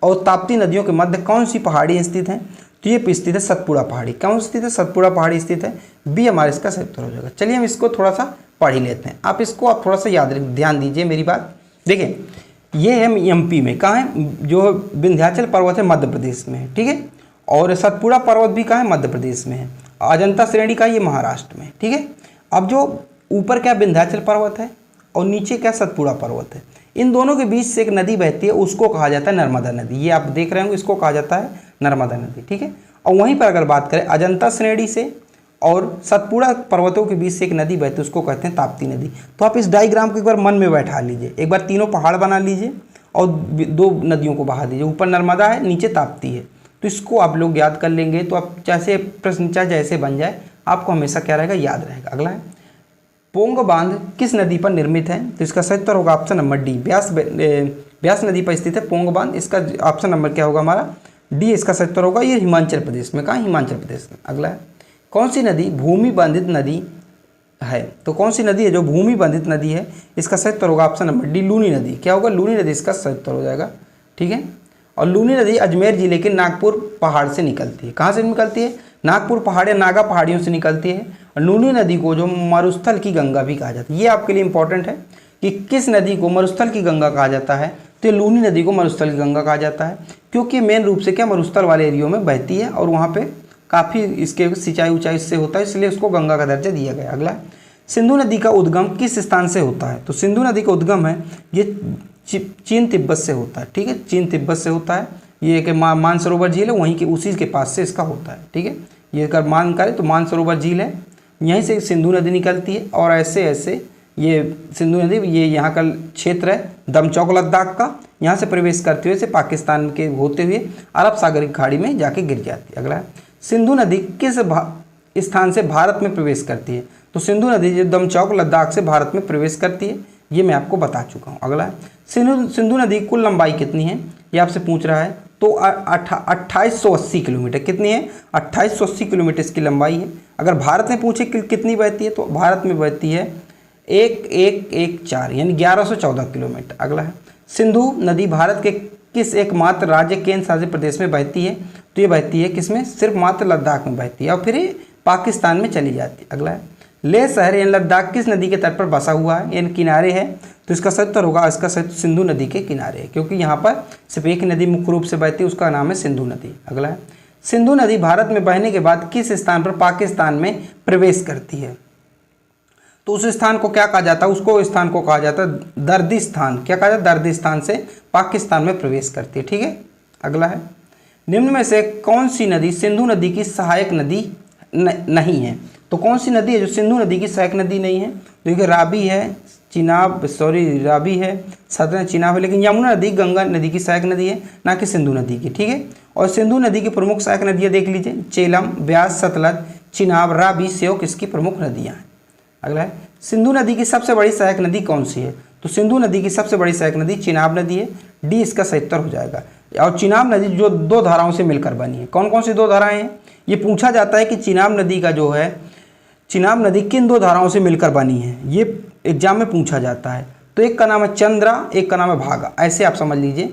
और ताप्ती नदियों के मध्य कौन सी पहाड़ी स्थित है? तो ये स्थित है सतपुड़ा पहाड़ी। कौन स्थित है? सतपुड़ा पहाड़ी स्थित है। बी हमारे इसका सही उत्तर हो जाएगा। चलिए हम इसको थोड़ा सा पढ़ ही लेते हैं। आप थोड़ा सा ध्यान दीजिए मेरी बात। देखिए ये है एमपी में, कहाँ है? जो विंध्याचल पर्वत है मध्य प्रदेश में है। ठीक है, और सतपुड़ा पर्वत भी कहाँ है? मध्य प्रदेश में है। अजंता श्रेणी का ये महाराष्ट्र में। ठीक है, अब जो ऊपर क्या विंध्याचल पर्वत है और नीचे क्या सतपुड़ा पर्वत है, इन दोनों के बीच से एक नदी बहती है, उसको कहा जाता है नर्मदा नदी। ये आप देख रहे होंगे, इसको कहा जाता है नर्मदा नदी। ठीक है, और वहीं पर अगर बात करें अजंता श्रेणी से और सतपुड़ा पर्वतों के बीच से एक नदी बहती है, उसको कहते हैं ताप्ती नदी। तो आप इस डायग्राम को एक बार मन में बैठा लीजिए, एक बार तीनों पहाड़ बना लीजिए और दो नदियों को बहा दीजिए, ऊपर नर्मदा है, नीचे ताप्ती है। तो इसको आप लोग याद कर लेंगे तो आप जैसे प्रश्न चाहे जैसे बन जाए, आपको हमेशा क्या रहेगा, याद रहेगा। अगला है, पोंग बांध किस नदी पर निर्मित है? तो इसका सही उत्तर होगा ऑप्शन नंबर डी, ब्यास नदी पर स्थित है पोंग बांध। इसका ऑप्शन नंबर क्या होगा हमारा, डी इसका सही उत्तर होगा। ये हिमाचल प्रदेश में, कहाँ, हिमाचल प्रदेश में। अगला है, कौन सी नदी भूमि बंधित नदी है? तो कौन सी नदी है जो भूमि बंधित नदी है? इसका सही उत्तर होगा ऑप्शन नंबर डी, लूनी नदी। क्या होगा, लूनी नदी इसका सही उत्तर हो जाएगा। ठीक है, और लूनी नदी अजमेर जिले के नागपुर पहाड़ से निकलती है। कहाँ से निकलती है? नागपुर पहाड़ या नागा पहाड़ियों से निकलती है। और लूनी नदी को जो मरुस्थल की गंगा भी कहा जाता है। ये आपके लिए इंपॉर्टेंट है कि किस नदी को मरुस्थल की गंगा कहा जाता है। तो ये लूनी नदी को मरुस्थल की गंगा कहा जाता है, क्योंकि मेन रूप से क्या मरुस्थल वाले एरियो में बहती है और वहाँ पे काफ़ी इसके सिंचाई ऊंचाई से होता है, इसलिए उसको गंगा का दर्जा दिया गया। अगला, सिंधु नदी का उद्गम किस स्थान से होता है? तो सिंधु नदी का उद्गम है ये चीन तिब्बत से होता है। ठीक है, चीन तिब्बत से होता है। ये एक मानसरोवर झील है, वहीं के उसी के पास से इसका होता है। ठीक है, ये अगर मान करें तो मानसरोवर झील है, यहीं से सिंधु नदी निकलती है। और ऐसे ऐसे ये सिंधु नदी, ये यहाँ का क्षेत्र है दमचौक लद्दाख का, यहाँ से प्रवेश करते हुए से पाकिस्तान के होते हुए अरब सागर की खाड़ी में जाके गिर जाती है। अगला, सिंधु नदी किस स्थान से भारत में प्रवेश करती है? तो सिंधु नदी जो दमचौक लद्दाख से भारत में प्रवेश करती है, ये मैं आपको बता चुका हूँ। अगला, सिंधु नदी की कुल लंबाई कितनी है, ये आपसे पूछ रहा है। तो 2880 किलोमीटर कितनी है? 2880 किलोमीटर इसकी लंबाई है। अगर भारत में पूछे कितनी बहती है, तो भारत में बहती है 1114 यानी 1114 किलोमीटर। अगला है, सिंधु नदी भारत के किस एकमात्र राज्य केंद्र शासित प्रदेश में बहती है? तो ये बहती है किसमें? सिर्फ मात्र लद्दाख में बहती है और फिर ये पाकिस्तान में चली जाती है। अगला है, लेह शहर यानी लद्दाख किस नदी के तट पर बसा हुआ है यानी किनारे है? तो इसका सही उत्तर होगा, इसका सही सिंधु नदी के किनारे है, क्योंकि यहाँ पर सिर्फ एक नदी मुख्य रूप से बहती है, उसका नाम है सिंधु नदी। अगला है, सिंधु नदी भारत में बहने के बाद किस स्थान पर पाकिस्तान में प्रवेश करती है? तो उस स्थान को क्या कहा जाता है? उसको स्थान को कहा जाता है दर्दी स्थान। क्या कहा जाता है? दर्दी स्थान से पाकिस्तान में प्रवेश करती है। ठीक है, अगला है, निम्न में से कौन सी नदी सिंधु नदी की सहायक नदी नहीं है? तो कौन सी नदी है जो सिंधु नदी की सहायक नदी नहीं है? देखिए, रावी है, रावी है, सतलज, चिनाब है, लेकिन यमुना नदी गंगा नदी की सहायक नदी है, ना कि सिंधु नदी की। ठीक है, और सिंधु नदी की प्रमुख सहायक नदियाँ देख लीजिए, चेलम, ब्यास, सतलज, चिनाब, रावी, श्योक इसकी प्रमुख नदियाँ हैं। अगला है, सिंधु नदी की सबसे बड़ी सहायक नदी कौन सी है? तो सिंधु नदी की सबसे बड़ी सहायक नदी चिनाब नदी है, डी इसका सही उत्तर हो जाएगा। और चिनाब नदी जो दो धाराओं से मिलकर बनी है, कौन कौन सी दो धाराएं हैं? ये पूछा जाता है कि चिनाब नदी का जो है, चिनाब नदी किन दो धाराओं से मिलकर बनी है, ये एग्जाम में पूछा जाता है। तो एक का नाम है चंद्रा, एक का नाम है भागा, ऐसे आप समझ लीजिए,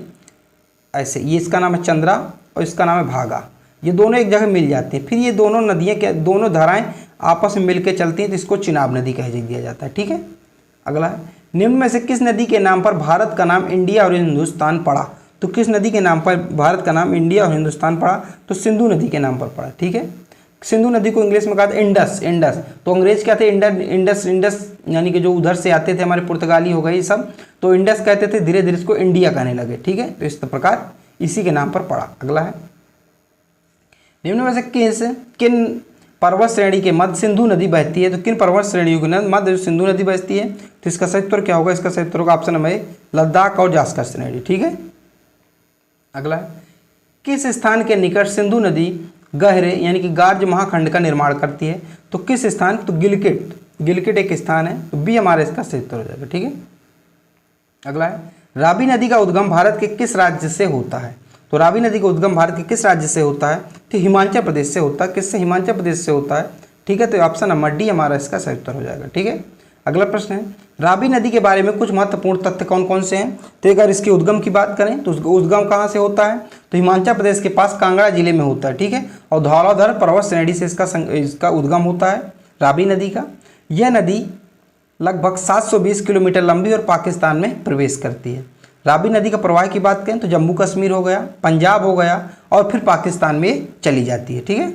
ऐसे ये इसका नाम है चंद्रा और इसका नाम है भागा, ये दोनों एक जगह मिल जाती हैं, फिर ये दोनों नदियाँ क्या, दोनों धाराएं आपस में मिलकर चलती हैं, तो इसको चिनाब नदी कह दिया जाता है। ठीक है, अगला है, निम्न में से किस नदी के नाम पर भारत का नाम इंडिया और हिंदुस्तान पड़ा? तो किस नदी के नाम पर भारत का नाम इंडिया और हिंदुस्तान पड़ा? तो सिंधु नदी के नाम पर पड़ा। ठीक है, सिंधु नदी को इंग्लिश में कहा था इंडस। तो अंग्रेज क्या थे? इंडस यानी कि जो उधर से आते थे, हमारे पुर्तगाली हो गए ये सब, तो इंडस कहते थे, धीरे धीरे इसको इंडिया कहने लगे। ठीक है, तो इस प्रकार इसी के नाम पर पड़ा। अगला है, निम्न में से किन पर्वत श्रेणी के मध्य सिंधु नदी बहती है? तो किन पर्वत श्रेणियों के मध्य सिंधु नदी बहती है? तो इसका सही उत्तर क्या होगा? इसका सही उत्तर होगा ऑप्शन नंबर लद्दाख और जास्कर श्रेणी। ठीक है, अगला है, किस स्थान के निकट सिंधु नदी गहरे यानी कि गार्ज महाखंड का निर्माण करती है? तो किस स्थान? तो गिलगिट एक स्थान है, तो बी हमारा इसका सही उत्तर हो जाएगा। ठीक है, अगला है, रावी नदी का उद्गम भारत के किस राज्य से होता है? तो रावी नदी का उद्गम भारत के किस राज्य से होता है? तो हिमाचल प्रदेश से होता है। किससे? हिमाचल प्रदेश से होता है। ठीक है, तो ऑप्शन नंबर डी हमारा इसका सही उत्तर हो जाएगा। ठीक है, अगला प्रश्न है, रावी नदी के बारे में कुछ महत्वपूर्ण तथ्य कौन कौन से हैं? तो अगर इसके उद्गम की बात करें तो उसका उद्गम कहाँ से होता है? तो हिमाचल प्रदेश के पास कांगड़ा जिले में होता है। ठीक है, और धौलाधर पर्वत श्रेणी से इसका उद्गम होता है रावी नदी का। यह नदी लगभग 720 किलोमीटर लंबी और पाकिस्तान में प्रवेश करती है। रावी नदी का प्रवाह की बात करें तो जम्मू कश्मीर हो गया, पंजाब हो गया और फिर पाकिस्तान में चली जाती है। ठीक है,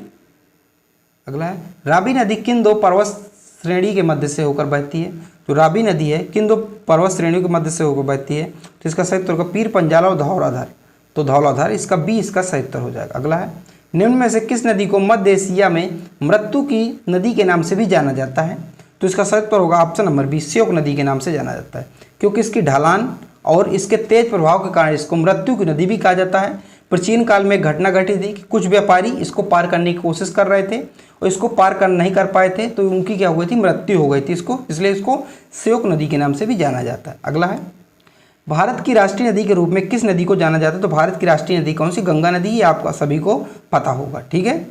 अगला है, रावी नदी किन दो पर्वत श्रेणी के मध्य से होकर बहती है? तो रावी नदी है किन दो पर्वत श्रेणियों के मध्य से होकर बहती है? तो इसका सही उत्तर होगा पीर पंजाला और धौलाधर। तो धौलाधर इसका बी इसका सही उत्तर हो जाएगा। अगला है, निम्न में से किस नदी को मध्य एशिया में मृत्यु की नदी के नाम से भी जाना जाता है? तो इसका सही उत्तर होगा ऑप्शन नंबर बी, श्योक नदी के नाम से जाना जाता है, क्योंकि इसकी ढलान और इसके तेज प्रभाव के कारण इसको मृत्यु की नदी भी कहा जाता है। प्राचीन काल में एक घटना घटी थी कि कुछ व्यापारी इसको पार करने की कोशिश कर रहे थे और इसको पार नहीं कर पाए थे, तो उनकी क्या हो गई थी, मृत्यु हो गई थी इसको, इसलिए इसको श्योक नदी के नाम से भी जाना जाता है। अगला है, भारत की राष्ट्रीय नदी के रूप में किस नदी को जाना जाता है? तो भारत की राष्ट्रीय नदी कौन सी? गंगा नदी, ये आपका सभी को पता होगा, ठीक है।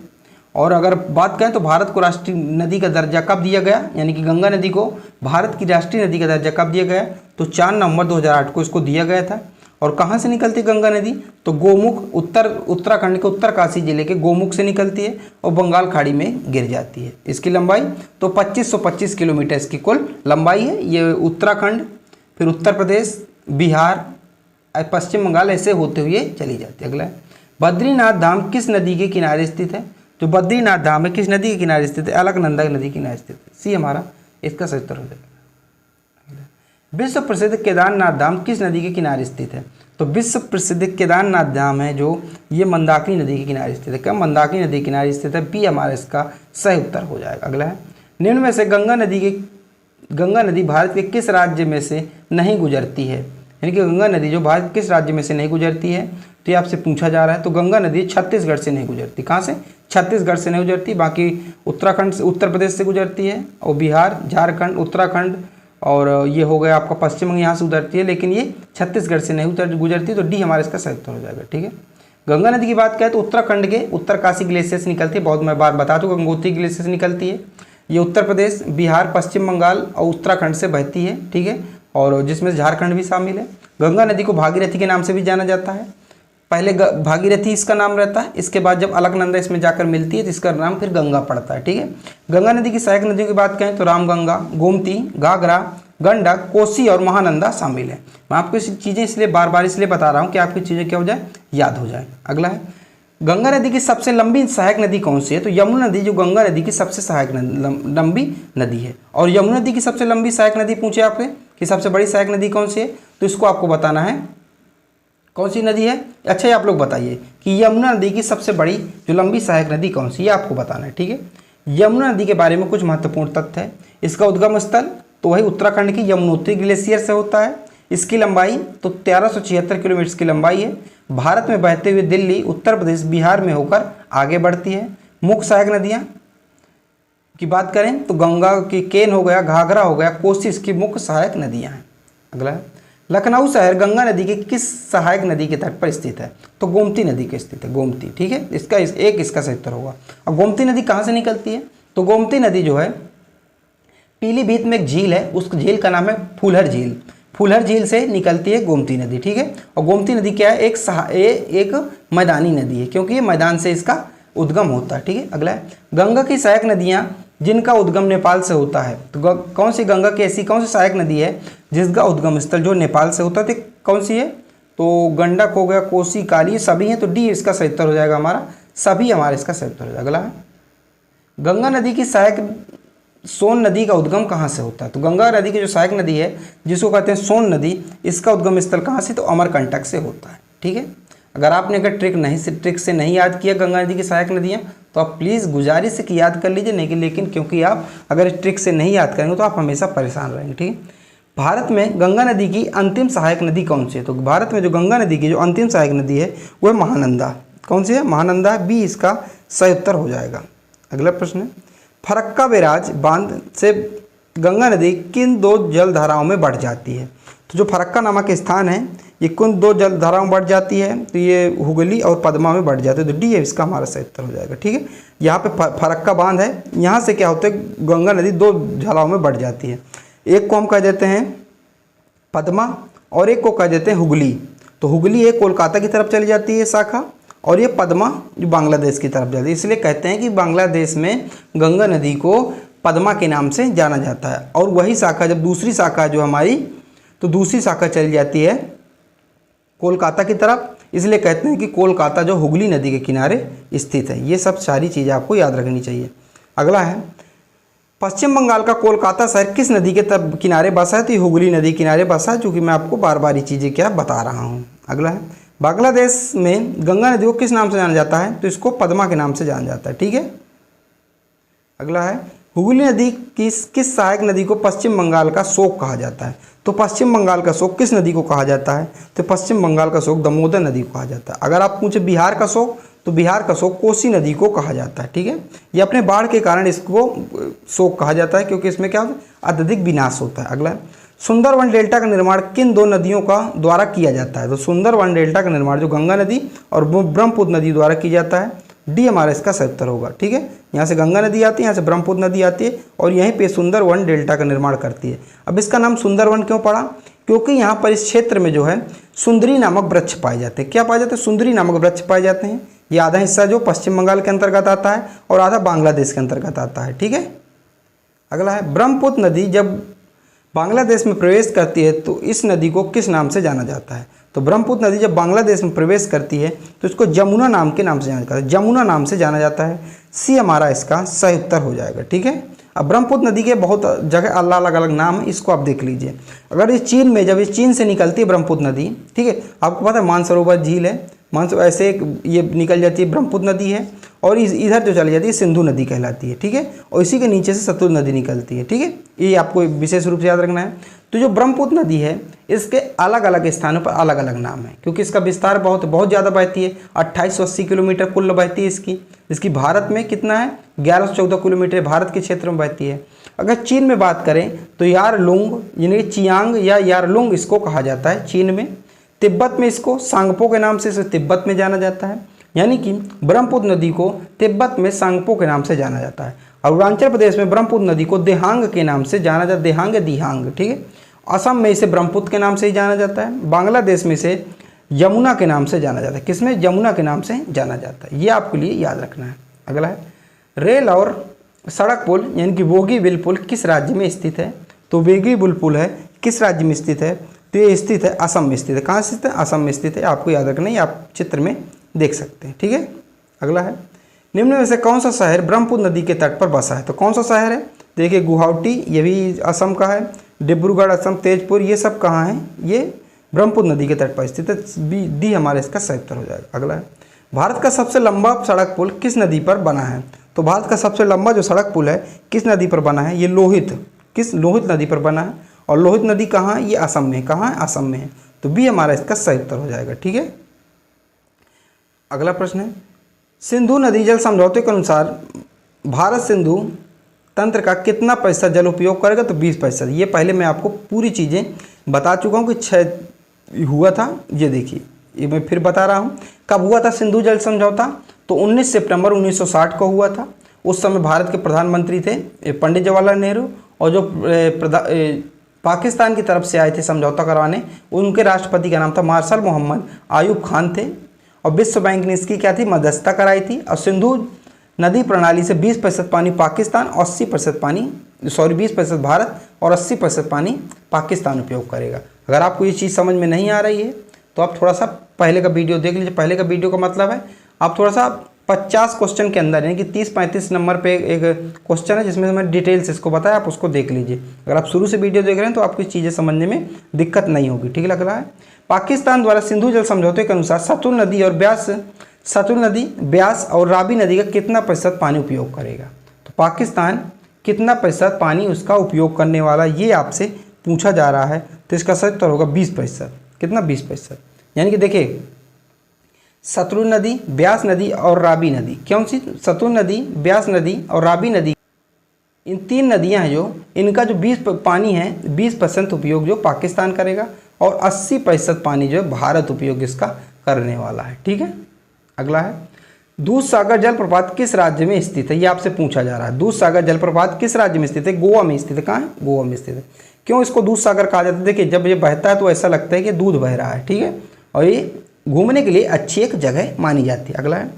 और अगर बात करें तो भारत को राष्ट्रीय नदी का दर्जा कब दिया गया, यानी कि गंगा नदी को भारत की राष्ट्रीय नदी का दर्जा कब दिया गया? तो 4 नवंबर 2008 को इसको दिया गया था। और कहाँ से निकलती गंगा नदी? तो गोमुख, उत्तराखंड के उत्तरकाशी जिले के गोमुख से निकलती है और बंगाल खाड़ी में गिर जाती है। इसकी लंबाई तो 2525 किलोमीटर इसकी कुल लंबाई है। ये उत्तराखंड, फिर उत्तर प्रदेश, बिहार, पश्चिम बंगाल ऐसे होते हुए चली जाती है। अगला है, बद्रीनाथ धाम किस नदी के किनारे स्थित है? जो बद्रीनाथ धाम है किस नदी के किनारे स्थित है? अलकनंदा नदी के किनारे स्थित है। सी हमारा इसका सही उत्तर हो जाएगा। विश्व प्रसिद्ध केदारनाथ धाम किस नदी के किनारे स्थित है? तो विश्व प्रसिद्ध केदारनाथ धाम है जो ये मंदाकिनी नदी के किनारे स्थित है। क्या मंदाकिनी नदी के किनारे स्थित है? बी हमारा इसका सही उत्तर हो जाएगा। अगला है, निम्न में से गंगा नदी भारत के किस राज्य में से नहीं गुजरती है? यानी कि गंगा नदी जो भारत किस राज्य में से नहीं गुजरती है, तो ये आपसे पूछा जा रहा है। तो गंगा नदी छत्तीसगढ़ से नहीं गुजरती। कहाँ से? छत्तीसगढ़ से नहीं गुजरती, बाकी उत्तराखंड से, उत्तर प्रदेश से गुजरती है, और बिहार, झारखंड, उत्तराखंड और ये हो गया आपका पश्चिम बंग, यहाँ से उतरती है, लेकिन ये छत्तीसगढ़ से नहीं गुजरती। तो डी हमारा इसका सही उत्तर हो जाएगा, ठीक है। गंगा नदी की बात करें तो उत्तराखंड के उत्तरकाशी ग्लेशियर से निकलती है, बहुत मैं बार बता दूँ, गंगोत्री ग्लेशियर से निकलती है। ये उत्तर प्रदेश, बिहार, पश्चिम बंगाल और उत्तराखंड से बहती है, ठीक है, और जिसमें झारखंड भी शामिल है। गंगा नदी को भागीरथी के नाम से भी जाना जाता है। पहले भागीरथी इसका नाम रहता है, इसके बाद जब अलकनंदा इसमें जाकर मिलती है तो इसका नाम फिर गंगा पड़ता है, ठीक है। गंगा नदी की सहायक नदियों की बात करें तो रामगंगा, गोमती, घाघरा, गंडक, कोसी और महानंदा शामिल है। मैं आपको इस चीज़ें इसलिए बार बार इसलिए बता रहा हूँ कि आपकी चीज़ें क्या हो जाए, याद हो जाए। अगला है, गंगा नदी की सबसे लंबी सहायक नदी कौन सी है? तो यमुना नदी जो गंगा नदी की सबसे सहायक लंबी नदी है। और यमुना नदी की सबसे लंबी सहायक नदी पूछे आपसे कि सबसे बड़ी सहायक नदी कौन सी है, तो इसको आपको बताना है कौन सी नदी है। अच्छा, ये आप लोग बताइए कि यमुना नदी की सबसे बड़ी जो लंबी सहायक नदी कौन सी है, आपको बताना है, ठीक है। यमुना नदी के बारे में कुछ महत्वपूर्ण तथ्य है। इसका उद्गम स्थल तो वही उत्तराखंड की यमुनोत्री ग्लेशियर से होता है। इसकी लंबाई तो 1376 किलोमीटर की लंबाई है। भारत में बहते हुए दिल्ली, उत्तर प्रदेश, बिहार में होकर आगे बढ़ती है। मुख्य सहायक नदियाँ की बात करें तो गंगा की केन हो गया, घाघरा हो गया, कोसी इसकी मुख्य सहायक नदियाँ हैं। अगला है, लखनऊ शहर गंगा नदी के किस सहायक नदी के तट पर स्थित है? तो गोमती नदी के स्थित है, गोमती, ठीक है। इसका सही उत्तर होगा। और गोमती नदी कहाँ से निकलती है? तो गोमती नदी जो है पीलीभीत में एक झील है, उस झील का नाम है फूलहर झील। फूलहर झील से निकलती है गोमती नदी, ठीक है। और गोमती नदी क्या है? एक मैदानी नदी है, क्योंकि ये मैदान से इसका उद्गम होता है, ठीक है। अगला है, गंगा की सहायक नदियाँ जिनका उद्गम नेपाल से होता है, तो कौन सी गंगा की ऐसी कौन सी सहायक नदी है जिसका उद्गम स्थल जो नेपाल से होता है, तो कौन सी है? तो गंडक हो गया, कोसी, काली, सभी हैं, तो डी इसका सही उत्तर हो जाएगा हमारा, सभी हमारा इसका सही उत्तर हो जाएगा। अगला है, गंगा नदी की सहायक सोन नदी का उद्गम कहाँ से होता है? तो गंगा नदी की जो सहायक नदी है जिसको कहते हैं सोन नदी, इसका उद्गम स्थल कहाँ से? तो अमरकंटक से होता है, ठीक है। अगर आपने अगर ट्रिक से नहीं याद किया गंगा नदी की सहायक नदियाँ, तो आप प्लीज़ गुजारिश है कि याद कर लीजिए, नहीं लेकिन क्योंकि आप अगर ट्रिक से नहीं याद करेंगे तो आप हमेशा परेशान रहेंगे, ठीक है। भारत में गंगा नदी की अंतिम सहायक नदी कौन सी है? तो भारत में जो गंगा नदी की जो अंतिम सहायक नदी है वो है महानंदा। कौन सी है? महानंदा, बी इसका सही उत्तर हो जाएगा। अगला प्रश्न है, फरक्का बैराज बांध से गंगा नदी किन दो जलधाराओं में बढ़ जाती है? तो जो फरक्का नामक स्थान है ये किन दो जलधाराओं में बढ़ जाती है? तो ये हुगली और पद्मा में बढ़ जाती है, तो डी है इसका हमारा सही उत्तर हो जाएगा, ठीक है। यहाँ पे फरक्का बांध है, यहाँ से क्या होता है, गंगा नदी दो जलाओं में बढ़ जाती है। एक को हम कह देते हैं पद्मा और एक को कह देते हैं हुगली। तो हुगली एक कोलकाता की तरफ चली जाती है शाखा, और ये पद्मा जो बांग्लादेश की तरफ जाती है। इसलिए कहते हैं कि बांग्लादेश में गंगा नदी को पद्मा के नाम से जाना जाता है। और वही शाखा जब दूसरी शाखा जो हमारी, तो दूसरी शाखा चली जाती है कोलकाता की तरफ, इसलिए कहते हैं कि कोलकाता जो हुगली नदी के किनारे स्थित है। ये सब सारी चीज़ें आपको याद रखनी चाहिए। अगला है, पश्चिम बंगाल का कोलकाता शहर किस नदी के किनारे बसा है? तो ये हुगली नदी किनारे बसा है, चूँकि मैं आपको बार बार ये चीज़ें क्या बता रहा हूँ। अगला है, बांग्लादेश में गंगा नदी को किस नाम से जाना जाता है? तो इसको पद्मा के नाम से जाना जाता है। ठीक है, अगला है हुगली नदी किस सहायक नदी को पश्चिम बंगाल का शोक कहा जाता है? तो पश्चिम बंगाल का शोक किस नदी को कहा जाता है? तो पश्चिम बंगाल का शोक दामोदर नदी को कहा जाता है। अगर आप पूछे बिहार का शोक, तो बिहार का शोक कोसी नदी को कहा जाता है। ठीक है, ये अपने बाढ़ के कारण इसको शोक कहा जाता है, क्योंकि इसमें क्या अत्यधिक विनाश होता है। अगला है सुंदरवन डेल्टा का निर्माण किन दो नदियों का द्वारा किया जाता है? तो सुंदरवन डेल्टा का निर्माण जो गंगा नदी और ब्रह्मपुत्र नदी द्वारा किया जाता है। डी हमारा इसका सही उत्तर होगा। ठीक है, यहाँ से गंगा नदी आती है, यहाँ से ब्रह्मपुत्र नदी आती है और यहीं पे सुंदरवन डेल्टा का निर्माण करती है। अब इसका नाम सुंदरवन क्यों पड़ा? क्योंकि यहाँ पर इस क्षेत्र में जो है सुंदरी नामक वृक्ष पाए जाते हैं। क्या पाए जाते हैं? सुंदरी नामक वृक्ष पाए जाते हैं। ये आधा हिस्सा जो पश्चिम बंगाल के अंतर्गत आता है और आधा बांग्लादेश के अंतर्गत आता है। ठीक है, अगला है ब्रह्मपुत्र नदी जब बांग्लादेश में प्रवेश करती है तो इस नदी को किस नाम से जाना जाता है? तो ब्रह्मपुत्र नदी जब बांग्लादेश में प्रवेश करती है तो इसको जमुना नाम के नाम से जाना जाता है। जमुना नाम से जाना जाता है। सी हमारा इसका सही उत्तर हो जाएगा। ठीक है, अब ब्रह्मपुत्र नदी के बहुत जगह अलग अलग नाम है, इसको आप देख लीजिए। अगर ये चीन में, जब ये चीन से निकलती है ब्रह्मपुत्र नदी, ठीक है, आपको पता है मानसरोवर झील है, मानसरोवर ऐसे ये निकल जाती है, ब्रह्मपुत्र नदी है और इधर जो चली जाती है सिंधु नदी कहलाती है। ठीक है, और इसी के नीचे से सतलुज नदी निकलती है। ठीक है, ये आपको विशेष रूप से याद रखना है। तो जो ब्रह्मपुत्र नदी है इसके अलग अलग स्थानों पर अलग अलग नाम है, क्योंकि इसका विस्तार बहुत ज़्यादा बहती है। 2880 किलोमीटर कुल बहती है इसकी भारत में कितना है? 1114 किलोमीटर भारत के क्षेत्र में बहती है। अगर चीन में बात करें तो यारलुंग यानी चियांग या यारलुंग इसको कहा जाता है चीन में। तिब्बत में इसको सांगपो के नाम से इसे तिब्बत में जाना जाता है, यानी कि ब्रह्मपुत्र नदी को तिब्बत में सांगपो के नाम से जाना जाता है। अरुणाचल प्रदेश में ब्रह्मपुत्र नदी को देहांग के नाम से जाना जाता है, देहांग या दिहांग। ठीक है, असम में इसे ब्रह्मपुत्र के नाम से ही जाना जाता है। बांग्लादेश में इसे यमुना के नाम से जाना जाता है। किसमें? यमुना के नाम से जाना जाता है। ये आपके लिए याद रखना है। अगला है रेल और सड़क पुल यानी कि बोगीबिल पुल किस राज्य में स्थित है? तो बोगीबिल पुल है किस राज्य में स्थित है? तो ये स्थित है असम में स्थित है। कहाँ स्थित है? असम में स्थित है। आपको याद रखना है, आप चित्र में देख सकते हैं। ठीक है, अगला है निम्न में से कौन सा शहर ब्रह्मपुत्र नदी के तट पर बसा है? तो कौन सा शहर है? देखिए गुवाहाटी, ये भी असम का है। डिब्रूगढ़ असम, तेजपुर, ये सब कहाँ है? ये ब्रह्मपुत्र नदी के तट पर स्थित है। डी हमारे इसका सही उत्तर हो जाएगा। अगला है भारत का सबसे लंबा सड़क पुल किस नदी पर बना है? तो भारत का सबसे लंबा जो सड़क पुल है किस नदी पर बना है? ये लोहित नदी पर बना है। और लोहित नदी कहाँ है? ये असम में। कहाँ है? असम में है। तो बी हमारा इसका सही उत्तर हो जाएगा। ठीक है, अगला प्रश्न है सिंधु नदी जल समझौते के अनुसार भारत सिंधु तंत्र का कितना प्रतिशत जल उपयोग करेगा? तो 20%। ये पहले मैं आपको पूरी चीज़ें बता चुका हूँ कि 6 हुआ था। ये देखिए, ये मैं फिर बता रहा हूँ कब हुआ था सिंधु जल समझौता। तो 19 सितंबर 1960 को हुआ था। उस समय भारत के प्रधानमंत्री थे पंडित जवाहरलाल नेहरू, और जो पाकिस्तान की तरफ से आए थे समझौता करवाने, उनके राष्ट्रपति का नाम था मार्शल मोहम्मद आयूब खान थे। और विश्व बैंक ने इसकी क्या थी? मध्यस्थता कराई थी। और सिंधु नदी प्रणाली से 20% पानी पाकिस्तान, 20% भारत और 80% पानी पाकिस्तान उपयोग करेगा। अगर आपको ये चीज़ समझ में नहीं आ रही है तो आप थोड़ा सा पहले का वीडियो देख लीजिए। पहले का वीडियो का मतलब है आप थोड़ा सा 50 क्वेश्चन के अंदर, यानी कि 30-35 नंबर पे एक क्वेश्चन है जिसमें मैंने डिटेल्स इसको बताया, आप उसको देख लीजिए। अगर आप शुरू से वीडियो देख रहे हैं तो आपको चीज़ें समझने में दिक्कत नहीं होगी। ठीक लग रहा है? पाकिस्तान द्वारा सिंधु जल समझौते के अनुसार सतलुज नदी, ब्यास और रावी नदी का कितना प्रतिशत पानी उपयोग करेगा? तो पाकिस्तान कितना प्रतिशत पानी उसका उपयोग करने वाला, ये आपसे पूछा जा रहा है। तो इसका सही उत्तर होगा 20%। कितना? 20%। यानी कि देखिए सतलुज नदी, ब्यास नदी और रावी नदी, कौन सी? सतलुज नदी, ब्यास नदी और रावी नदी, इन 3 नदियां हैं जो इनका जो 20% उपयोग जो पाकिस्तान करेगा और 80% पानी जो है भारत उपयोग इसका करने वाला है। ठीक है, अगला है दूधसागर जलप्रपात किस राज्य में स्थित है? ये आपसे पूछा जा रहा है। दूधसागर जलप्रपात किस राज्य में स्थित है? गोवा में स्थित है। कहाँ है? गोवा में स्थित है। क्यों इसको दूधसागर कहा जाता है? देखिए जब ये बहता है तो ऐसा लगता है कि दूध बह रहा है। ठीक है, और ये घूमने के लिए अच्छी एक जगह मानी जाती है। अगला है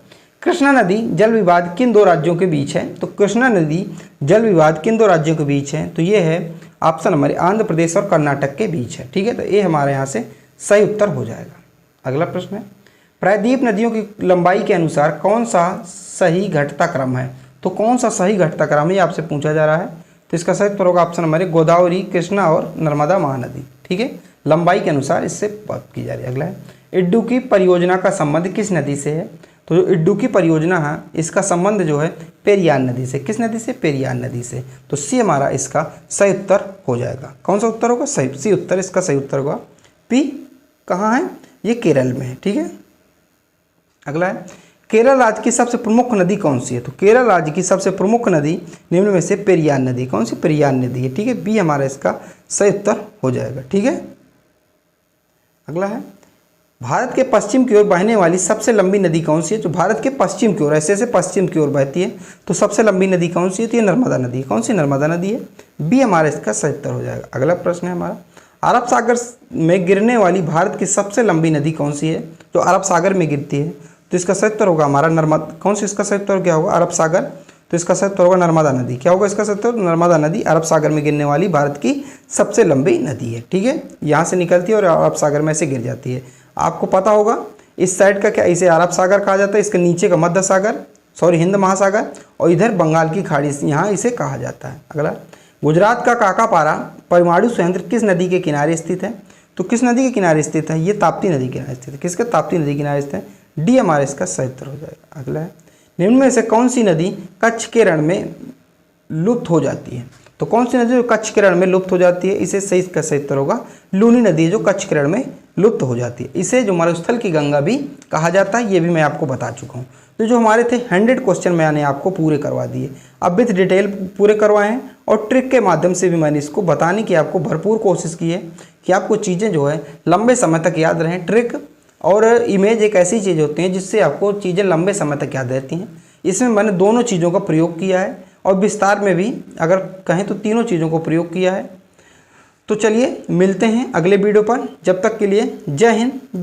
कृष्णा नदी जल विवाद किन 2 राज्यों के बीच है? तो कृष्णा नदी जल विवाद किन 2 राज्यों के बीच है? तो ये है ऑप्शन नंबर आंध्र प्रदेश और कर्नाटक के बीच है। ठीक है, तो ये हमारे यहाँ से सही उत्तर हो जाएगा। अगला प्रश्न है प्रायद्वीप नदियों की लंबाई के अनुसार कौन सा सही घटता क्रम है? तो कौन सा सही घटता क्रम है ये आपसे पूछा जा रहा है। तो इसका सही उत्तर होगा ऑप्शन नंबर 1 गोदावरी, कृष्णा और नर्मदा महानदी। ठीक है, लंबाई के अनुसार इससे बात की जा रही है। अगला है, इडुक्की परियोजना का संबंध किस नदी से है? तो जो इडुक्की परियोजना है इसका संबंध जो है पेरियार नदी से। किस नदी से? पेरियार नदी से। तो सी हमारा इसका सही उत्तर हो जाएगा। कौन सा उत्तर होगा? सही, सी उत्तर इसका सही उत्तर होगा। पी कहाँ है? ये केरल में है। ठीक है। अगला है, केरल राज्य की सबसे प्रमुख नदी कौन सी है? तो केरल राज्य की सबसे प्रमुख नदी निम्न में से पेरियार नदी। कौन सी? पेरियार नदी है। ठीक है, बी हमारा इसका सही उत्तर हो जाएगा। ठीक है। अगला है, भारत के पश्चिम की ओर बहने वाली सबसे लंबी नदी कौन सी है? जो भारत के पश्चिम की ओर, ऐसे ऐसे पश्चिम की ओर बहती है, तो सबसे लंबी नदी कौन सी है? तो ये नर्मदा नदी। कौन सी? नर्मदा नदी है। बी हमारा इसका सही उत्तर हो जाएगा। अगला प्रश्न है हमारा, अरब सागर में गिरने वाली भारत की सबसे लंबी नदी कौन सी है? जो अरब सागर में गिरती है, तो इसका सही उत्तर होगा हमारा नर्मदा। कौन सी? इसका सही उत्तर क्या होगा? अरब सागर। तो इसका सही उत्तर होगा नर्मदा नदी। क्या होगा इसका सही उत्तर? नर्मदा नदी अरब सागर में गिरने वाली भारत की सबसे लंबी नदी है। ठीक है, यहाँ से निकलती है और अरब सागर में से गिर जाती है। आपको पता होगा इस साइड का क्या, इसे अरब सागर कहा जाता है, इसके नीचे का मध्य सागर, हिंद महासागर, और इधर बंगाल की खाड़ी, यहाँ इसे कहा जाता है। अगला, गुजरात का काकापारा परमाणु संयंत्र किस नदी के किनारे स्थित है? तो किस नदी के किनारे स्थित है? ये ताप्ती नदी के किनारे स्थित है। किसके? ताप्ती नदी के किनारे स्थित है। डी हमारा इसका सही उत्तर हो जाएगा। अगला है, निम्न में से कौन सी नदी कच्छ के रण में लुप्त हो जाती है? तो कौन सी नदी जो कच्छ के रण में लुप्त हो जाती है? इसे सही का सही उत्तर होगा लूनी नदी है, जो कच्छ के रण में लुप्त हो जाती है। इसे जो मरुस्थल की गंगा भी कहा जाता है, ये भी मैं आपको बता चुका हूँ। तो जो हमारे थे 100 क्वेश्चन मैंने आपको पूरे करवा दिए, अब विथ डिटेल पूरे करवाए हैं, और ट्रिक के माध्यम से भी मैंने इसको बताने की आपको भरपूर कोशिश की है कि आपको चीज़ें जो है लंबे समय तक याद रहें। ट्रिक और इमेज एक ऐसी चीज़ होती है जिससे आपको चीज़ें लंबे समय तक याद रहती हैं। इसमें मैंने दोनों चीज़ों का प्रयोग किया है, और विस्तार में भी अगर कहें तो तीनों चीज़ों को प्रयोग किया है। तो चलिए मिलते हैं अगले वीडियो पर, जब तक के लिए जय हिंद।